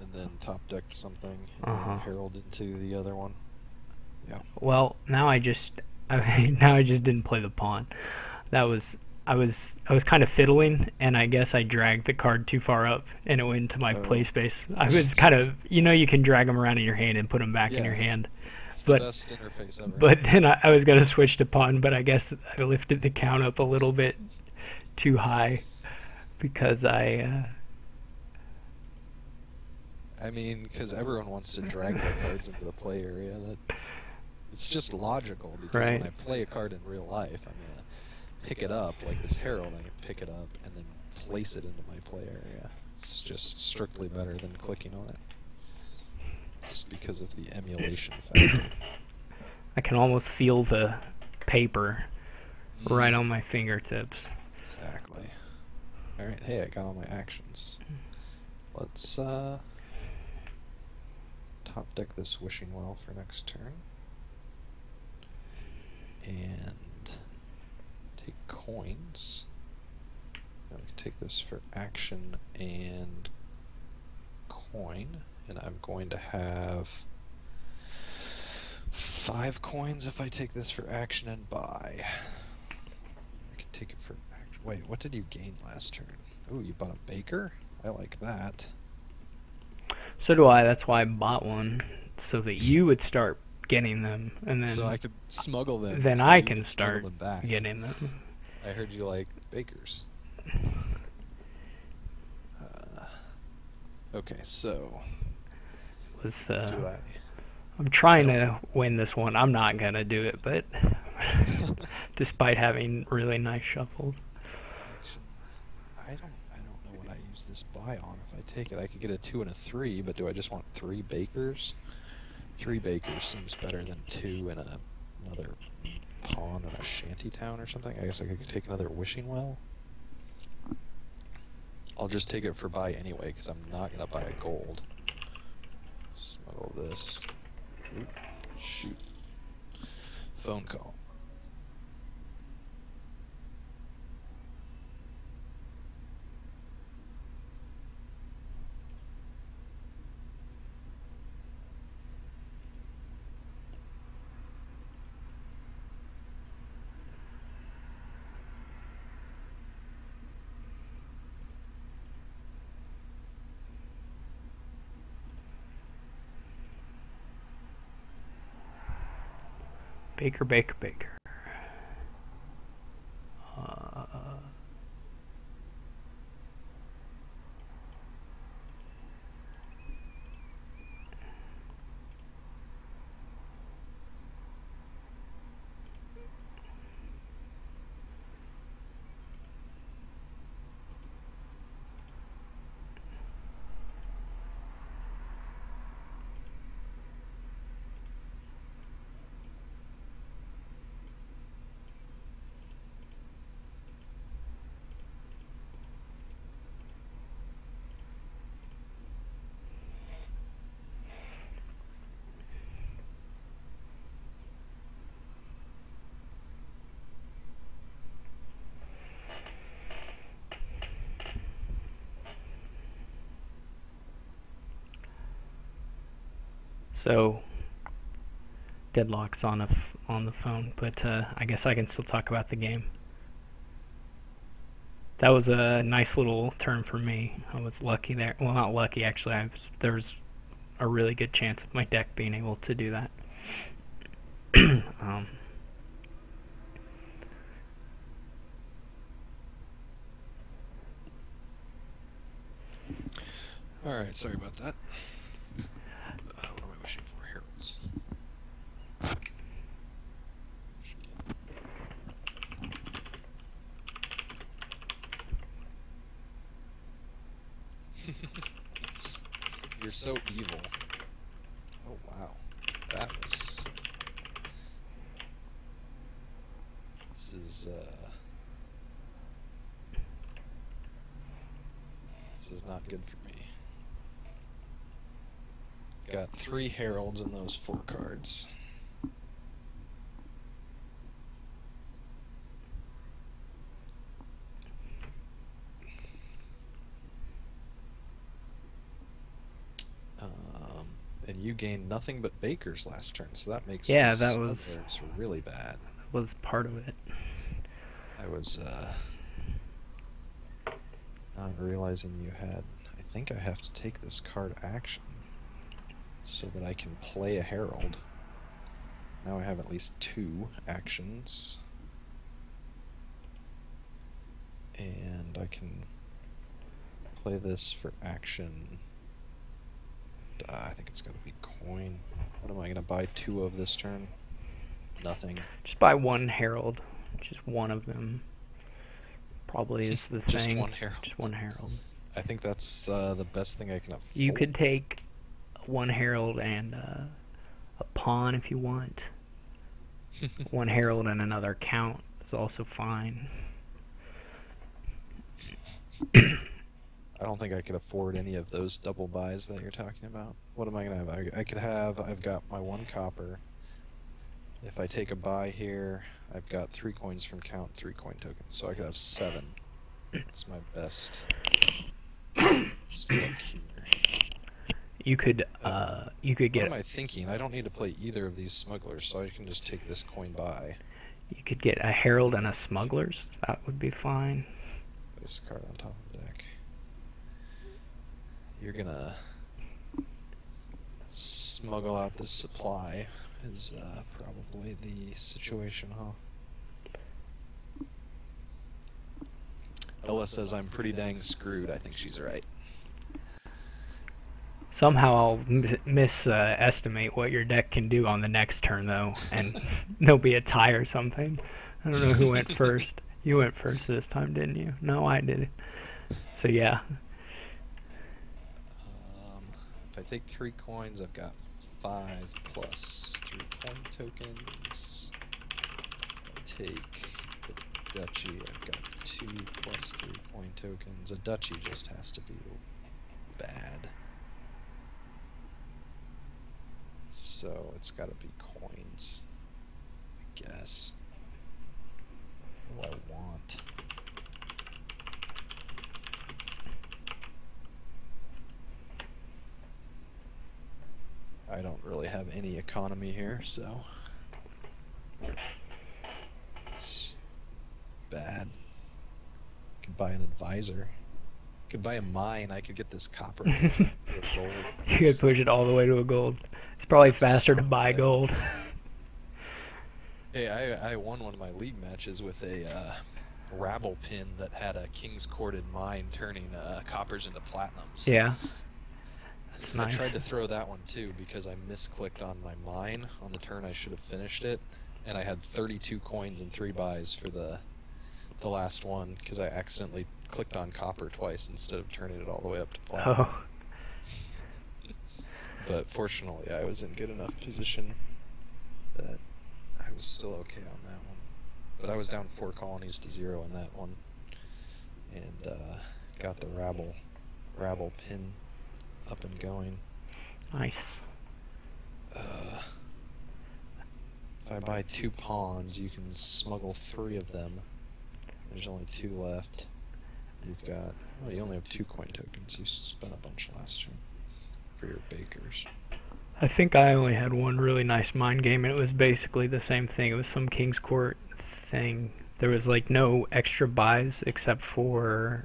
And then top decked something, and then herald into the other one. Yeah. Well, now I just didn't play the pawn. I was kind of fiddling, and I guess I dragged the card too far up, and it went into my play space. I was kind of, you can drag them around in your hand and put them back in your hand. It's the best interface ever. But then I was gonna switch to pawn, but I guess I lifted the count up a little bit too high because I mean, because everyone wants to drag their cards into the play area. It's just logical, because when I play a card in real life, I'm going to pick it up, like this herald, I can pick it up and then place it into my play area. It's just strictly better than clicking on it. Just because of the emulation factor. I can almost feel the paper right on my fingertips. Exactly. Alright, hey, I got all my actions. Let's, top deck this wishing well for next turn. And take coins. take this for action and coin, and I'm going to have 5 coins if I take this for action and buy. I can take it for action. Wait, what did you gain last turn? Ooh, you bought a baker? I like that. So do I. That's why I bought one, so that you would start getting them, and then So I could smuggle them. then so I you can could start smuggle them back. getting them. I heard you like bakers. Okay, so Was do I? I'm trying to win this one. I'm not gonna do it, but despite having really nice shuffles. I don't know what I use this buy on. If I take it, I could get a 2 and a 3, but do I just want 3 bakers? 3 bakers seems better than 2 and another pawn in a shanty town or something. I guess I could take another wishing well. I'll just take it for buy anyway, because I'm not going to buy a gold. Smuggle this. Oop, shoot. Phone call. Baker, Baker, Baker. So Deadlock's on the phone, but I guess I can still talk about the game. That was a nice little turn for me. I was lucky there. Well, not lucky actually. There was a really good chance of my deck being able to do that. Alright, sorry about that. What am I wishing for? Heralds. You're so evil. Oh wow. That was... This is not good for me. Got 3 heralds in those 4 cards. And you gained nothing but bakers last turn, so that makes that was smugglers really bad. Was part of it. I was not realizing you had... I think I have to take this card action so that I can play a herald. Now I have at least 2 actions. And I can play this for action. I think it's going to be coin. What am I going to buy 2 of this turn? Nothing. Just buy 1 herald. Just one of them. Probably is the thing. Just 1 herald. Just 1 herald. I think that's the best thing I can afford. You could take 1 herald and a pawn if you want. 1 herald and another count is also fine. I don't think I could afford any of those double buys that you're talking about. What am I going to have? I could have... I've got my 1 copper. If I take a buy here, I've got 3 coins from count, 3 coin tokens. So I could have 7. It's my best look here. You could What get am I thinking? I don't need to play either of these smugglers, so I can just take this coin by. you could get a Herald and a Smugglers. That would be fine. This card on top of the deck. You're gonna smuggle out this supply is probably the situation, huh? Ella says I'm pretty dang screwed. I think she's right. Somehow I'll estimate what your deck can do on the next turn, though, and there'll be a tie or something. I don't know who went first. You went first this time, didn't you? No, I did. So yeah. If I take 3 coins, I've got 5 plus 3 coin tokens. If I take the duchy, I've got 2 plus 3 coin tokens. A duchy just has to be bad. So it's got to be coins, I guess. What do I want? I don't really have any economy here, so it's bad. Could buy an advisor. Could buy a mine. I could get this copper with gold. You could push it all the way to a gold. It's probably faster to buy gold. Hey, I won one of my league matches with a rabble pin that had a king's corded mine turning coppers into platinums. Yeah. That's nice. I tried to throw that one too because I misclicked on my mine on the turn I should have finished it, and I had 32 coins and 3 buys for the last one because I accidentally clicked on copper twice instead of turning it all the way up to platinum. Oh. But fortunately, I was in good enough position that I was still okay on that one. But I was down 4 colonies to 0 on that one, and got the rabble pin up and going. Nice. If I buy 2 pawns, you can smuggle 3 of them. There's only 2 left. You've got... well, you only have 2 coin tokens. You spent a bunch last turn for your bakers. I think I only had one really nice mind game, and it was basically the same thing. It was some King's Court thing. There was like no extra buys except for...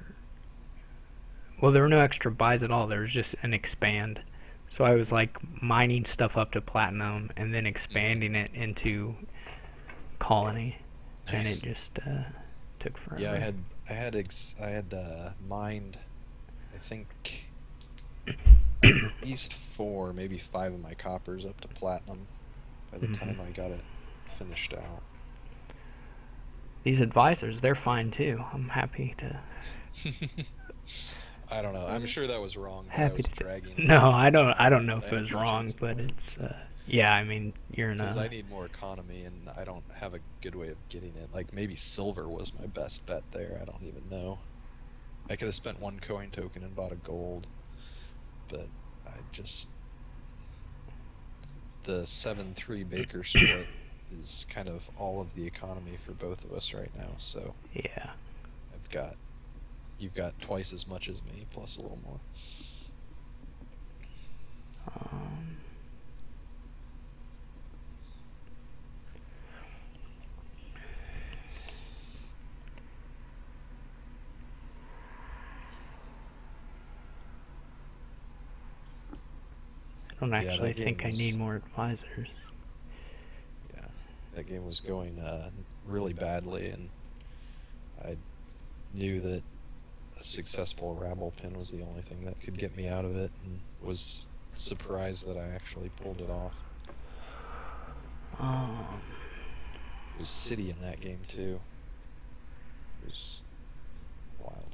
well, there were no extra buys at all. There was just an expand. So I was like mining stuff up to platinum and then expanding it into colony. Nice. And it just took forever. Yeah, I had mined, I think, at least 4, maybe 5 of my coppers up to platinum by the time I got it finished out. These advisors, they're fine too. I'm happy to... I don't know. I'm sure that was wrong. Happy to dragging. No, I don't know if it was wrong, but it's yeah. I mean, you're in a... because I need more economy, and I don't have a good way of getting it. Like maybe silver was my best bet there. I don't even know. I could have spent 1 coin token and bought a gold, but I just... the 7-3 Baker split is kind of all of the economy for both of us right now. So yeah, you've got twice as much as me, plus a little more. I don't actually think I need more advisors. Yeah, that game was going really badly, and I knew that a successful rabble pin was the only thing that could get me out of it, and was surprised that I actually pulled it off. It was City in that game too. It was wild.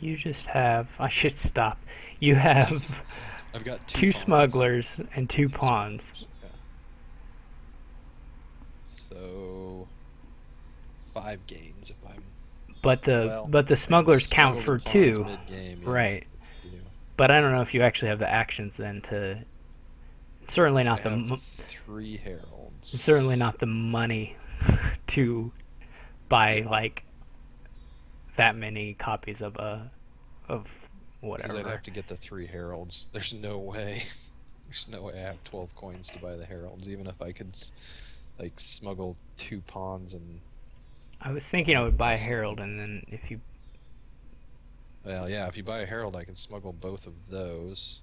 You just have. I should stop. You have I've got two two pawns. smugglers and two Two pawns. smugglers. Yeah. So 5 gains if I'm But the well. but the I can smugglers count smuggle the for pawns two, mid-game. Yeah. right? Do. But I don't know if you actually have the actions then to. Certainly I not have the. 3 heralds. Certainly not the money to buy Yeah. like that many copies of Because I'd whatever. have to get the 3 heralds. There's no way. There's no way I have 12 coins to buy the heralds, even if I could like smuggle 2 pawns and I was thinking I buy would the buy a rest of herald, them. and then if you. Well, yeah, if you buy a herald, I can smuggle both of those.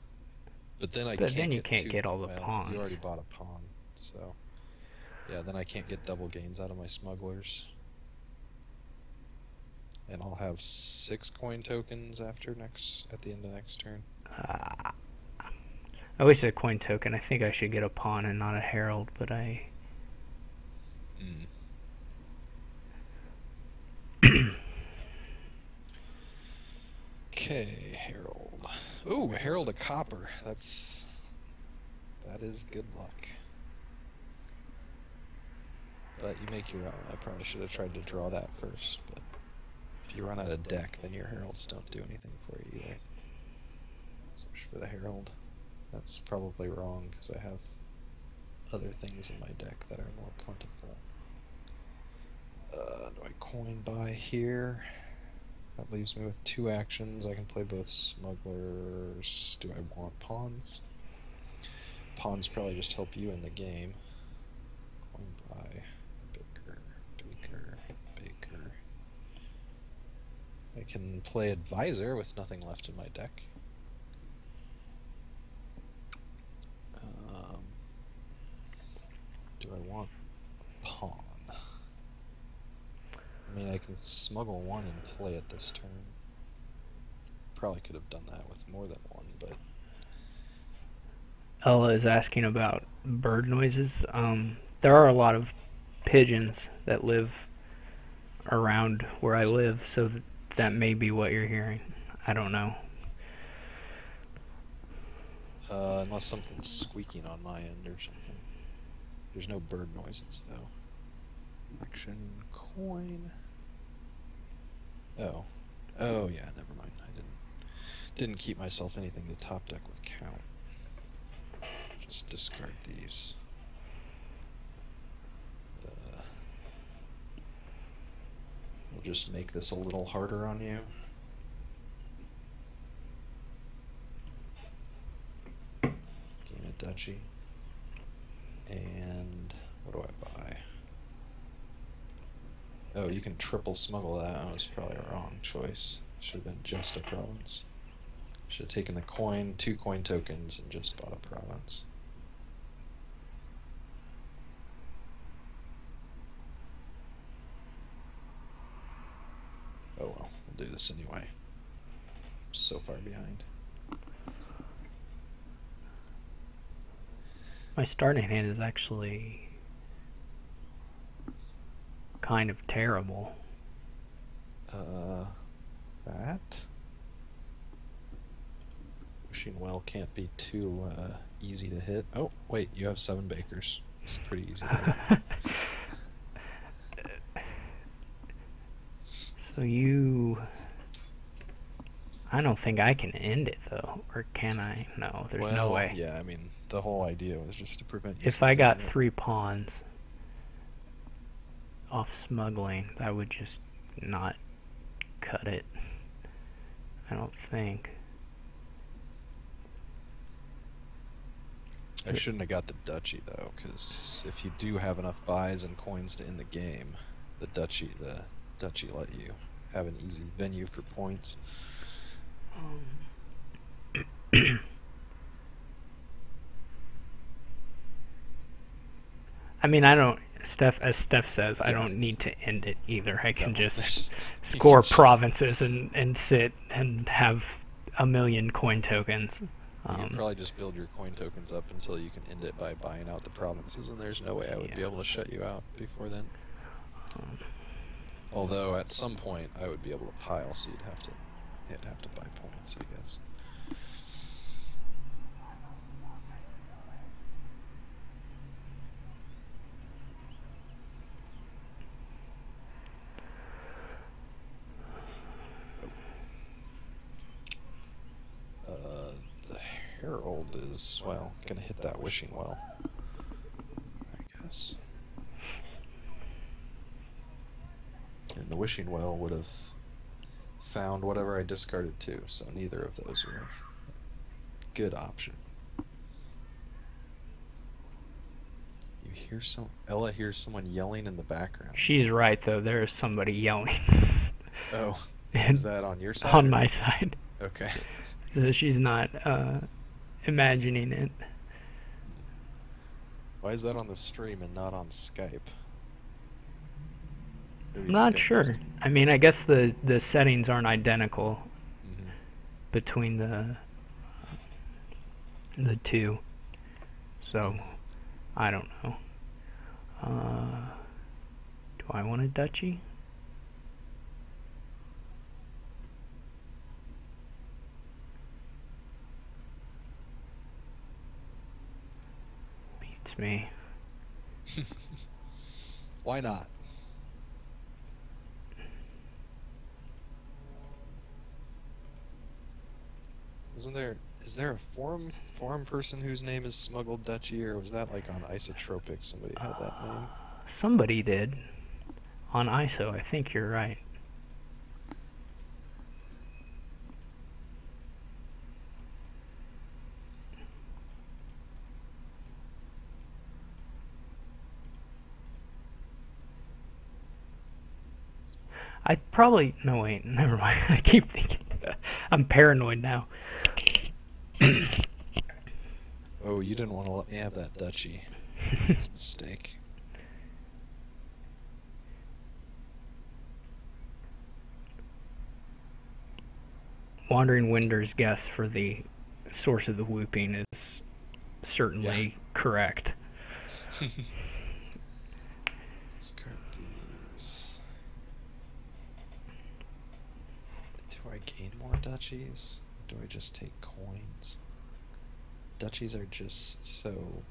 But then I But can't then you get can't two. get all the Well, you already pawns. bought a pawn, so yeah. Then I can't get double gains out of my smugglers, and I'll have 6 coin tokens after at the end of next turn. I wasted a coin token. I think I should get a pawn and not a herald, but I. Mm. Okay, herald. Ooh, herald of copper. That is good luck. But you make your own. I probably should have tried to draw that first, but if you run out of deck, then your heralds don't do anything for you either. Search for the herald. That's probably wrong because I have other things in my deck that are more plentiful. Do I coin buy here? That leaves me with 2 actions. I can play both smugglers. Do I want pawns? Pawns probably just help you in the game. Coin buy. Baker. I can play advisor with nothing left in my deck. Do I want pawn? I mean, I can smuggle 1 and play it this turn. Probably could have done that with more than 1, but Ella is asking about bird noises. There are a lot of pigeons that live around where I live, so that may be what you're hearing. I don't know. unless something's squeaking on my end or something. There's no bird noises though. Action coin. Oh yeah, never mind. I didn't keep myself anything to top deck with count. Just discard these. We'll just make this a little harder on you. Gain a duchy. And what do I buy? Oh, you can triple smuggle that. That was probably a wrong choice. Should have been just a province. Should have taken the coin, 2 coin tokens, and just bought a province. Oh well, we'll do this anyway. I'm so far behind. My starting hand is actually kind of terrible. That? Wishing well can't be too easy to hit. Oh, wait, you have 7 bakers. It's pretty easy to hit. So you... I don't think I can end it, though. Or can I? No, there's no way. Yeah, I mean, the whole idea was just to prevent you If from I got ending it. 3 pawns off smuggling, that would just not cut it. I don't think. I shouldn't have got the duchy, though, because if you do have enough buys and coins to end the game, the duchy let you have an easy venue for points. I mean, I don't... as Steph says, I Yeah. don't need to end it either. I can No, just you score can just- provinces and sit and have a million coin tokens. You can probably just build your coin tokens up until you can end it by buying out the provinces, and there's no way I would be able to shut you out before then. Um, Although at some point I would be able to pile, so you'd have to I'd have to buy points, I guess. The Herald is, well, gonna hit that wishing well, I guess. And the wishing well would have found whatever I discarded too, so neither of those were a good option. You hear Ella hears someone yelling in the background. She's right, though. There is somebody yelling. Oh, is that on your side? On my side. Okay. So she's not imagining it. Why is that on the stream and not on Skype? I'm not sure. I mean, I guess the settings aren't identical between the two, so I don't know. Do I want a duchy? Beats me. Why not? Is there a forum person whose name is Smuggled Duchy, or was that like on Isotropic somebody had that name? Somebody did. On ISO, I think you're right. I probably... No, wait, never mind. I keep thinking... I'm paranoid now. Oh, you didn't want to let me have that duchy. Mistake. Wandering Winder's guess for the source of the whooping is certainly correct. Discard these. Do I gain more duchies? Or do I just take coins? Duchies are just so...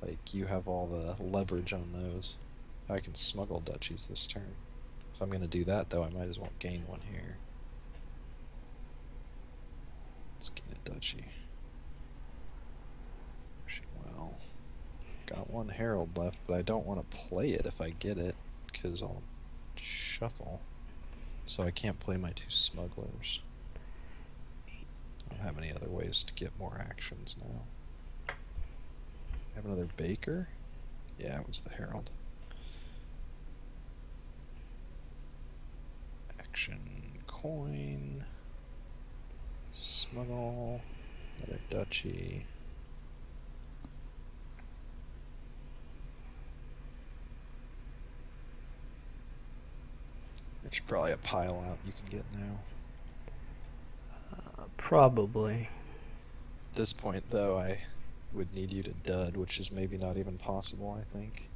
like, you have all the leverage on those. I can smuggle duchies this turn. If I'm gonna do that, though, I might as well gain one here. Let's gain a duchy. Well, got one Herald left, but I don't want to play it if I get it, because I'll shuffle. So I can't play my two Smugglers. I don't have any other ways to get more actions now. Have another Baker? Yeah, it was the Herald. Action, coin, smuggle, another duchy. There's probably a pile out you can get now. Probably. At this point, though, I would need you to dud, which is maybe not even possible, I think.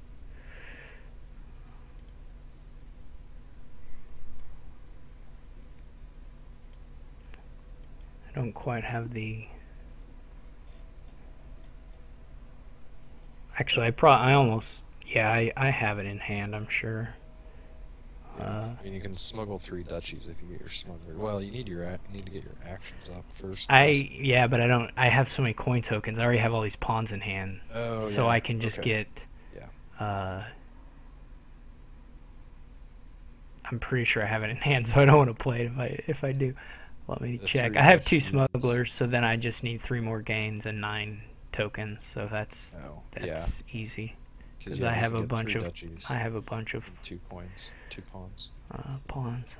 I don't quite have the... Actually, I almost... Yeah, I have it in hand, I'm sure. I mean, you can smuggle 3 duchies if you get your smuggler. Well, you need to get your actions up first. Yeah, but I don't. I have so many coin tokens. I already have all these pawns in hand, so yeah. I can just get. Yeah. I'm pretty sure I have it in hand, so I don't want to play it if I do. Let me check. I 3 have 2 duchies. smugglers, so then I just need 3 more gains and 9 tokens. So that's easy. Because I have a bunch of duchies, 2 coins, 2 pawns. Pawns.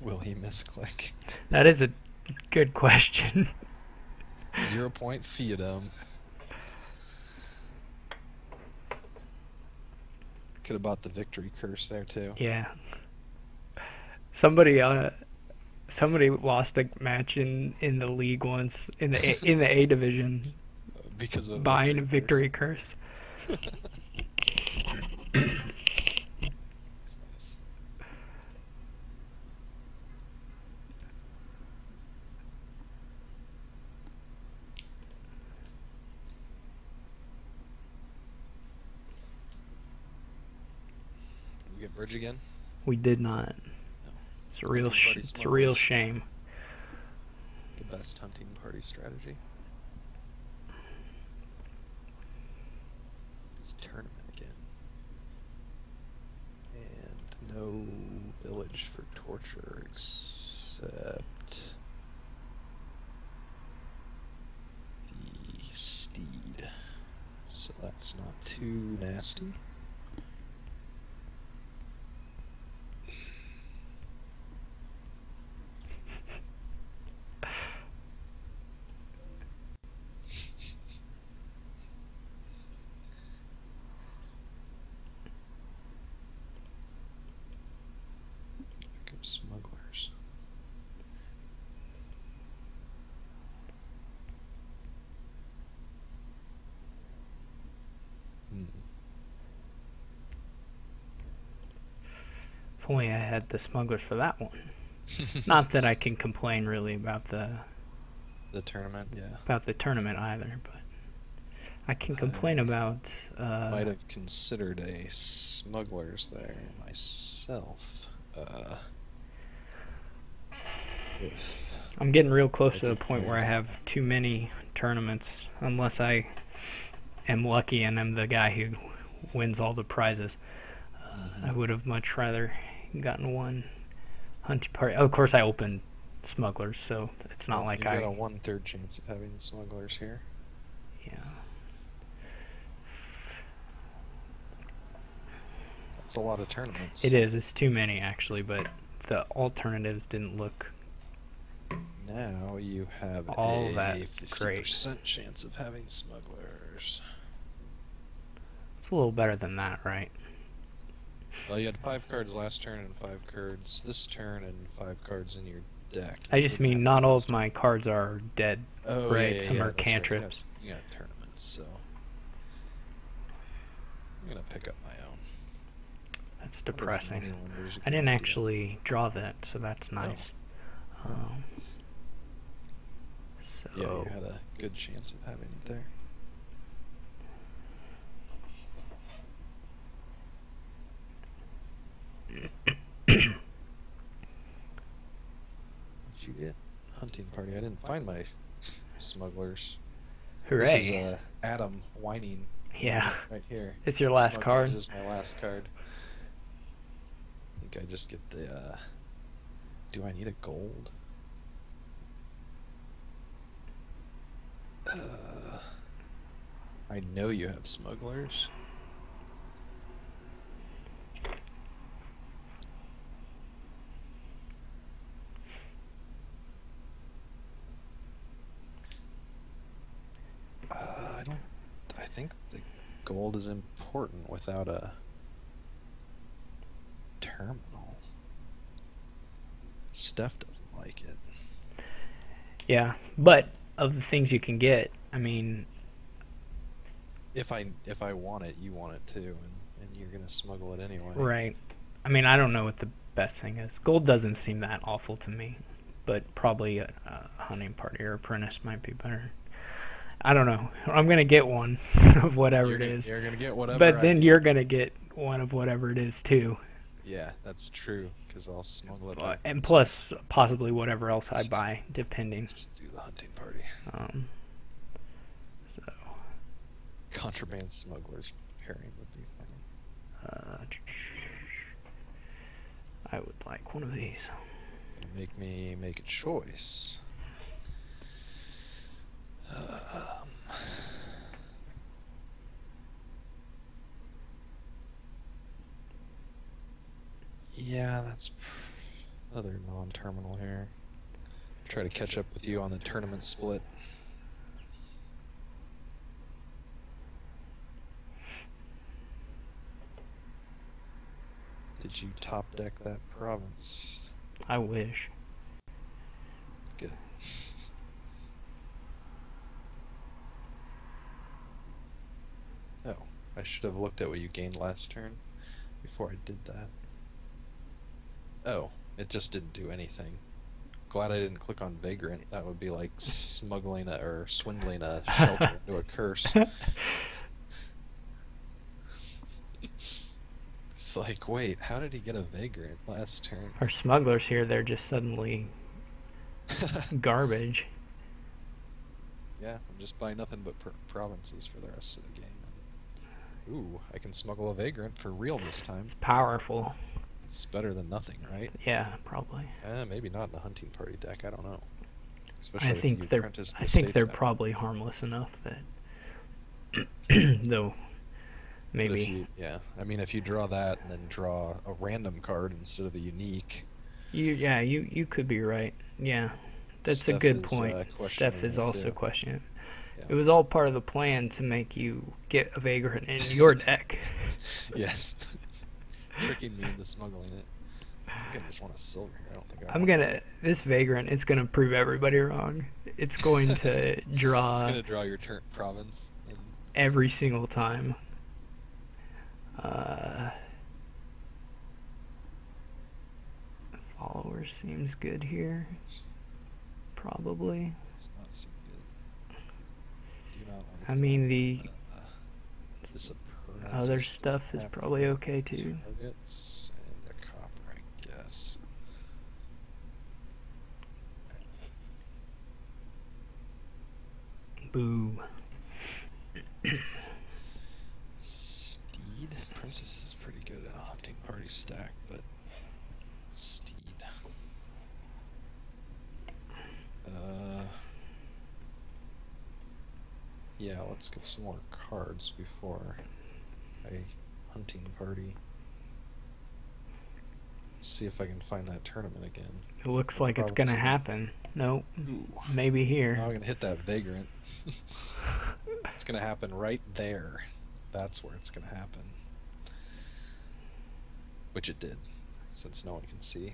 Will he misclick? That is a Good question. 0-point fiat. Could have bought the victory curse there too. Yeah. Somebody somebody lost a match in the league once in the A division Because of buying a victory victory curse. curse. That's nice. We get bridge again? We did not. No. It's a real Hunting party it's a real smugglers. shame. The best hunting party strategy. This tournament again. And no village for torture except the steed. So that's not too nasty. Smugglers. If only I had the smugglers for that one. Not that I can complain really about the tournament, yeah. about the tournament either, but I can complain about. Might have considered a smugglers there myself. I'm getting real close to the point where I have too many tournaments, unless I am lucky and I'm the guy who wins all the prizes. I would have much rather gotten one hunting party. Of course, I opened smugglers, so it's not like you got a 1/3 chance of having smugglers here. Yeah. That's a lot of tournaments. It is. It's too many actually, but the alternatives didn't look. Now you have all a that 50% great. chance of having smugglers. It's a little better than that, right? Well, you had 5 cards last turn and 5 cards this turn and 5 cards in your deck. I just mean not all of my cards are dead, oh, right? Yeah, Some yeah, are cantrips. Right. You got tournaments, so I'm gonna pick up my own. That's depressing. I didn't actually draw that, so that's nice. Oh. So yeah, you had a good chance of having it there. What'd you get? Hunting party. I didn't find my smugglers. Hooray! This is Adam whining. Yeah. Right here. It's your last Smugglers card. This is my last card. I think I just get the. Do I need a gold? I know you have smugglers. I think the gold is important without a terminal. Steph doesn't like it. Yeah, but of the things you can get, I mean, if I want it, you want it too, and you're gonna smuggle it anyway. Right. I mean, I don't know what the best thing is. Gold doesn't seem that awful to me, but probably a hunting party or apprentice might be better. I don't know. I'm gonna get one of whatever it is. You're gonna get whatever. But then you're gonna get one of whatever it is too. Yeah, that's true. Because I'll smuggle it. And plus, possibly whatever else I buy, depending. Just do the hunting party. So. Contraband smugglers pairing would be funny. I would like one of these. Make me make a choice. Yeah, that's another non-terminal here. Try to catch up with you on the tournament split. Did you top deck that province? I wish. Good. Oh, I should have looked at what you gained last turn before I did that. Oh, it just didn't do anything. Glad I didn't click on Vagrant. That would be like smuggling or swindling a shelter into a curse. It's like, wait, how did he get a Vagrant last turn? Our smugglers here, they're just suddenly garbage. Yeah, I'm just buying nothing but provinces for the rest of the game. Ooh, I can smuggle a Vagrant for real this time. It's powerful. It's better than nothing, right? Yeah, probably. Maybe not in the hunting party deck. I don't know. Especially I think they're probably harmless enough that though maybe. I mean, if you draw that and then draw a random card instead of a unique. You could be right. Yeah, that's a good point. Steph is also questioning. Yeah. It was all part of the plan to make you get a Vagrant in your deck. Yes. Tricking me into smuggling it. I think I just want a silver here. I don't think this Vagrant, it's gonna prove everybody wrong. It's going to draw. It's gonna draw your province. Every single time. Follower seems good here. Probably. It's not so good. Do not like I mean the other other stuff is probably okay too. Targets and the copper, I guess. Boo. Steed? Princess is pretty good at a hunting party stack, but Steed. Yeah, let's get some more cards before a hunting party. Let's see if I can find that tournament again. It looks like it's gonna happen. Nope. Maybe here. Now I'm gonna hit that Vagrant. It's gonna happen right there. That's where it's gonna happen. Which it did, since no one can see.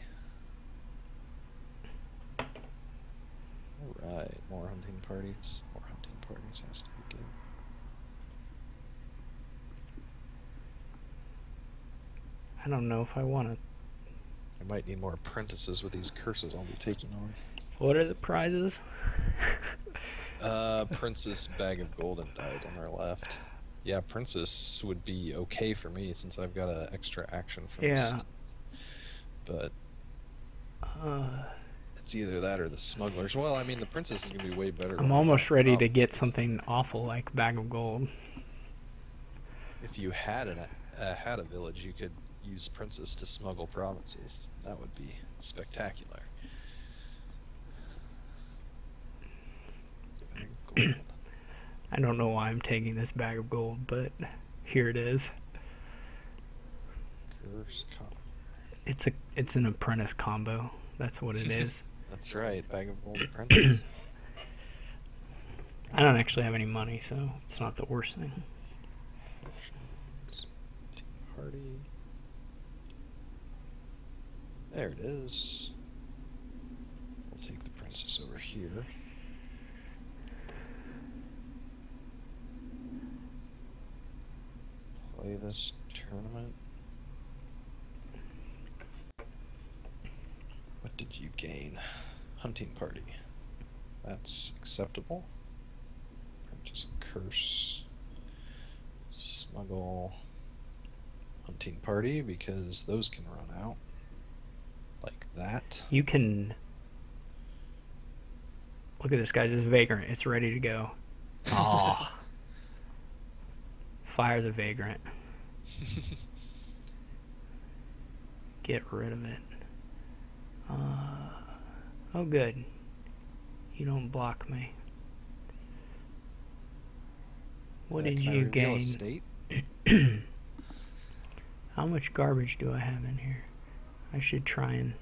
Alright, more hunting parties. More hunting parties has to be good. I don't know if I want to. I might need more apprentices with these curses I'll be taking on. What are the prizes? Princess Bag of Gold and Died on our left. Yeah, Princess would be okay for me since I've got an extra action from this. But it's either that or the Smugglers. Well, I mean, the Princess is going to be way better. I'm almost ready to get something awful like Bag of Gold. If you had a village, you could use Princess to smuggle provinces. That would be spectacular. I don't know why I'm taking this Bag of Gold, but here it is. It's an apprentice combo. That's what it is. That's right, Bag of Gold apprentice. I don't actually have any money, so it's not the worst thing. Party. There it is. We'll take the princess over here. Play this tournament. What did you gain? Hunting party. That's acceptable. Purchase a curse. Smuggle. Hunting party, because those can run out. Like that. You can... Look at this, guys. This Vagrant. It's ready to go. Oh. Fire the Vagrant. Get rid of it. Oh, good. You don't block me. What did you gain? How much garbage do I have in here? I should try and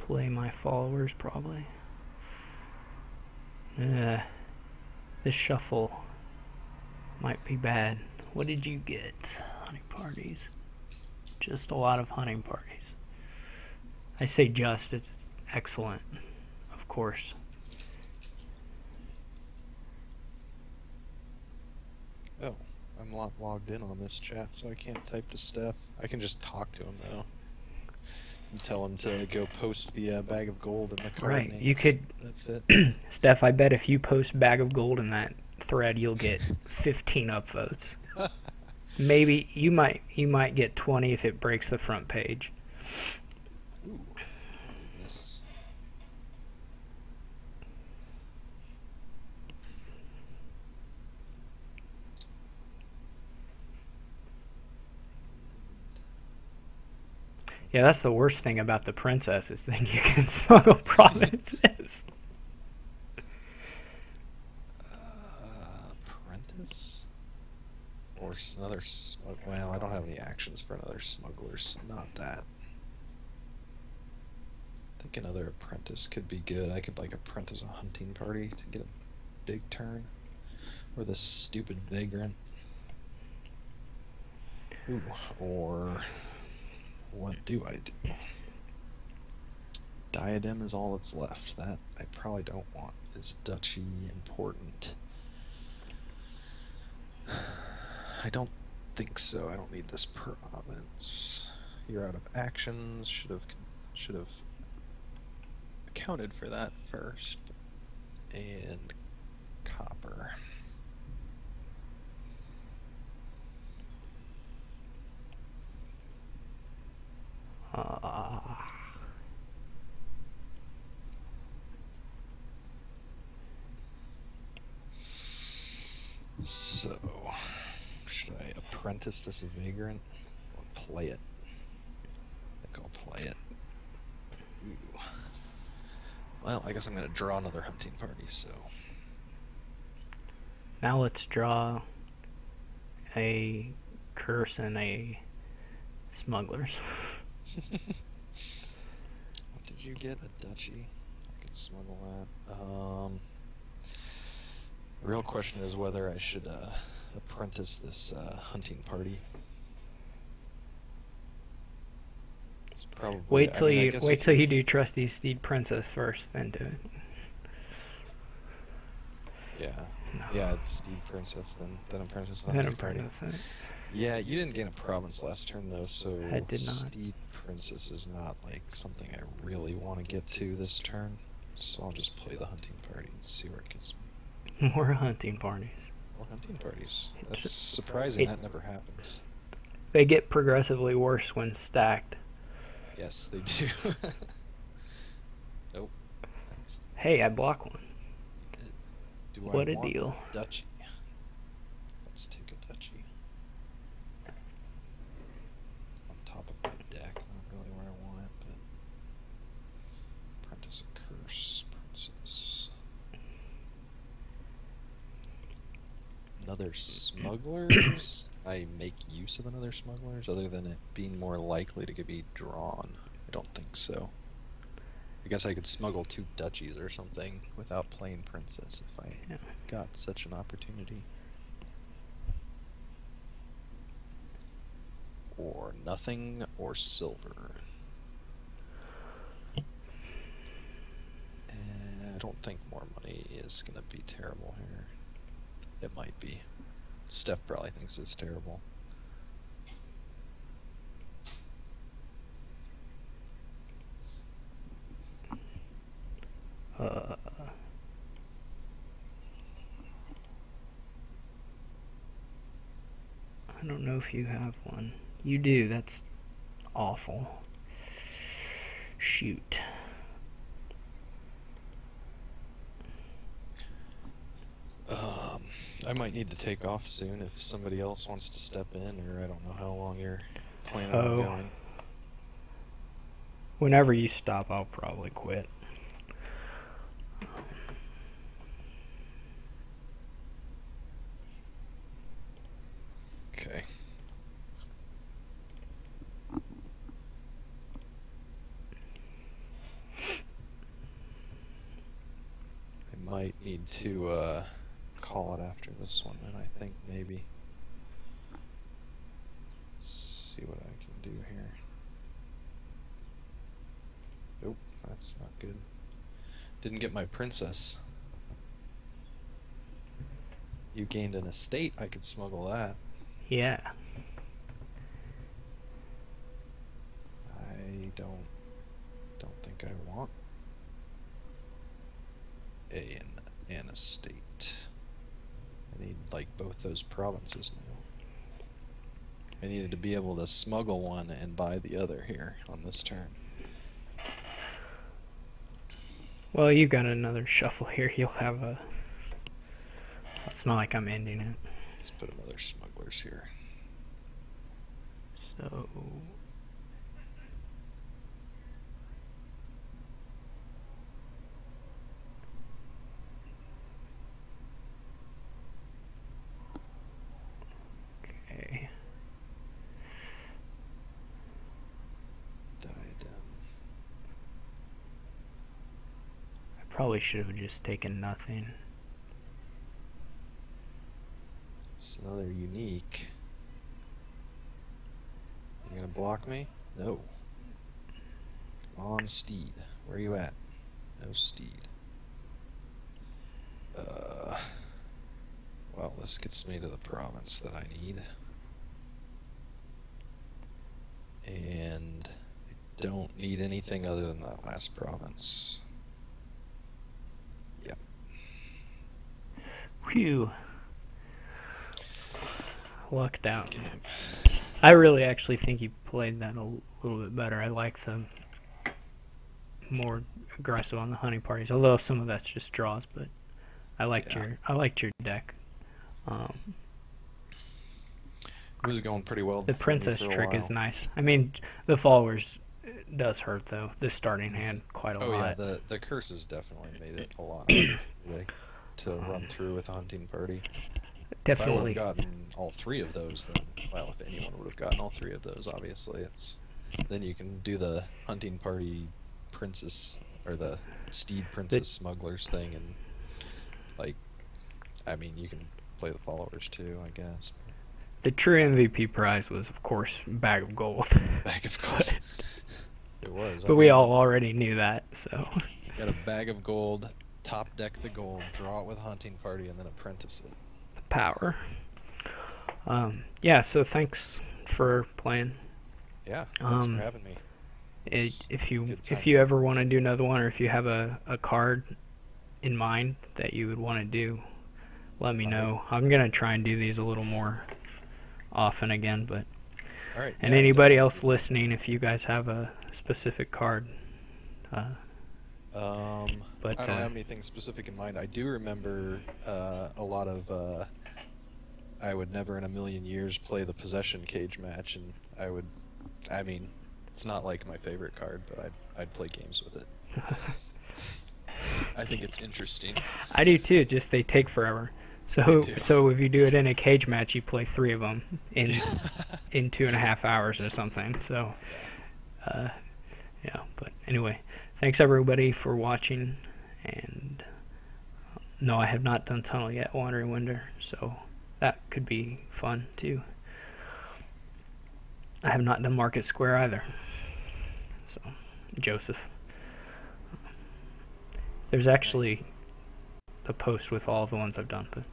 Play my followers, probably. This shuffle might be bad. What did you get? Hunting parties. Just a lot of hunting parties. I say just, it's excellent, of course. Oh, I'm not logged in on this chat, so I can't type to Steph. I can just talk to him, though. And tell him to go post the bag of gold in the card Right, names you could... that fit. Steph, I bet if you post bag of gold in that thread, you'll get 15 upvotes. Maybe you might get 20 if it breaks the front page. Ooh, goodness. Yeah, that's the worst thing about the princesses. Then you can smuggle provinces. Apprentice? Or another... Well, I don't have any actions for another smugglers. Not that. I think another apprentice could be good. I could, like, apprentice a hunting party to get a big turn. Or this stupid vagrant. Ooh, or... What do I do? Diadem is all that's left. That I probably don't want. Is duchy important? I don't think so. I don't need this province. You're out of actions. Should have accounted for that first. And copper. So, should I apprentice this vagrant or play it? I think I'll play it. Ooh. Well, I guess I'm going to draw another hunting party, so... Now let's draw a curse and a smugglers. What did you get? A duchy? I could smuggle that. The real question is whether I should apprentice this hunting party. Probably. Wait till you do Trusty Steed Princess first, then do it. Yeah. No. Yeah, it's Steed Princess, then apprentice the Then hunting party. apprentice it. Yeah, you didn't gain a province last turn though, so I did not. Steed Princess is not like something I really want to get to this turn. So I'll just play the hunting party and see where it gets me. More hunting parties. More hunting parties. That's surprising. That never happens. They get progressively worse when stacked. Yes, they do. Nope. Hey, I block one. Do What I a want deal. a duchy? Let's take a duchy. On top of my deck. Not really where I want it, but... Apprentice a curse. Princess. Another smugglers? I make use of another smugglers other than it being more likely to be drawn? I don't think so. I guess I could smuggle 2 duchies or something without playing princess if I got such an opportunity. Or nothing or silver. I don't think more money is gonna be terrible here. It might be. Steph probably thinks it's terrible. I don't know if you have one. You do. That's awful. Shoot. I might need to take off soon if somebody else wants to step in, or I don't know how long you're planning on going. Whenever you stop, I'll probably quit. Okay. might need to call it after this one, and I think maybe see what I can do here. Nope, that's not good. Didn't get my princess. You gained an estate, I could smuggle that. Yeah. I don't think I want an estate. I need like both those provinces now. I needed to be able to smuggle one and buy the other here on this turn. Well, you got another shuffle here. You'll have a... It's not like I'm ending it. Let's put another smugglers here. So... Okay. I probably should have just taken nothing. It's another unique. You gonna block me? No. Come on, steed. Where are you at? No steed. Well, this gets me to the province that I need. And I don't need anything other than that last province. Yep. Whew. Lucked out. I really actually think you played that a little bit better. I like the more aggressive on the hunting parties, although some of that's just draws. But I liked your deck. It was going pretty well. The princess trick is nice. I mean, the followers does hurt though. The starting hand quite a lot. Oh yeah, the curses definitely made it a lot harder to run through with a hunting party. Definitely. If I would have gotten all three of those, then, well, if anyone would have gotten all three of those, obviously, then you can do the hunting party princess, or the steed princess smugglers thing, and, like, I mean, you can play the followers too, I guess. The true MVP prize was, of course, bag of gold. Bag of gold. It was. But we all already knew that, so. Got a bag of gold, top deck the gold, draw it with a hunting party, and then apprentice it. Power. Yeah, so thanks for playing. Yeah, thanks for having me. If you ever want to do another one, or if you have a card in mind that you would want to do, let me know. I'm gonna try and do these a little more often again, but all right. And anybody else listening, if you guys have a specific card. But I don't have anything specific in mind. I do remember a lot of. I would never in a million years play the possession cage match, and I mean, it's not like my favorite card, but I'd play games with it. I think it's interesting. I do too. Just they take forever. So if you do it in a cage match, you play 3 of them in 2.5 hours or something. So, yeah. But anyway, thanks everybody for watching. And no, I have not done Tunnel yet, Wandering Winder. So that could be fun too. I have not done Market Square either. So, Joseph. There's actually a post with all of the ones I've done, but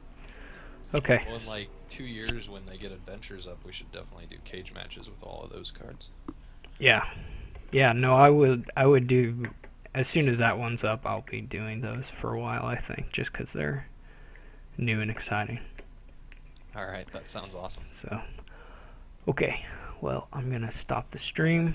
okay. Well, in like 2 years when they get adventures up, we should definitely do cage matches with all of those cards. Yeah. Yeah, no, I would do, as soon as that one's up, I'll be doing those for a while, I think, just because they're new and exciting. Alright, that sounds awesome. So, okay, well, I'm going to stop the stream.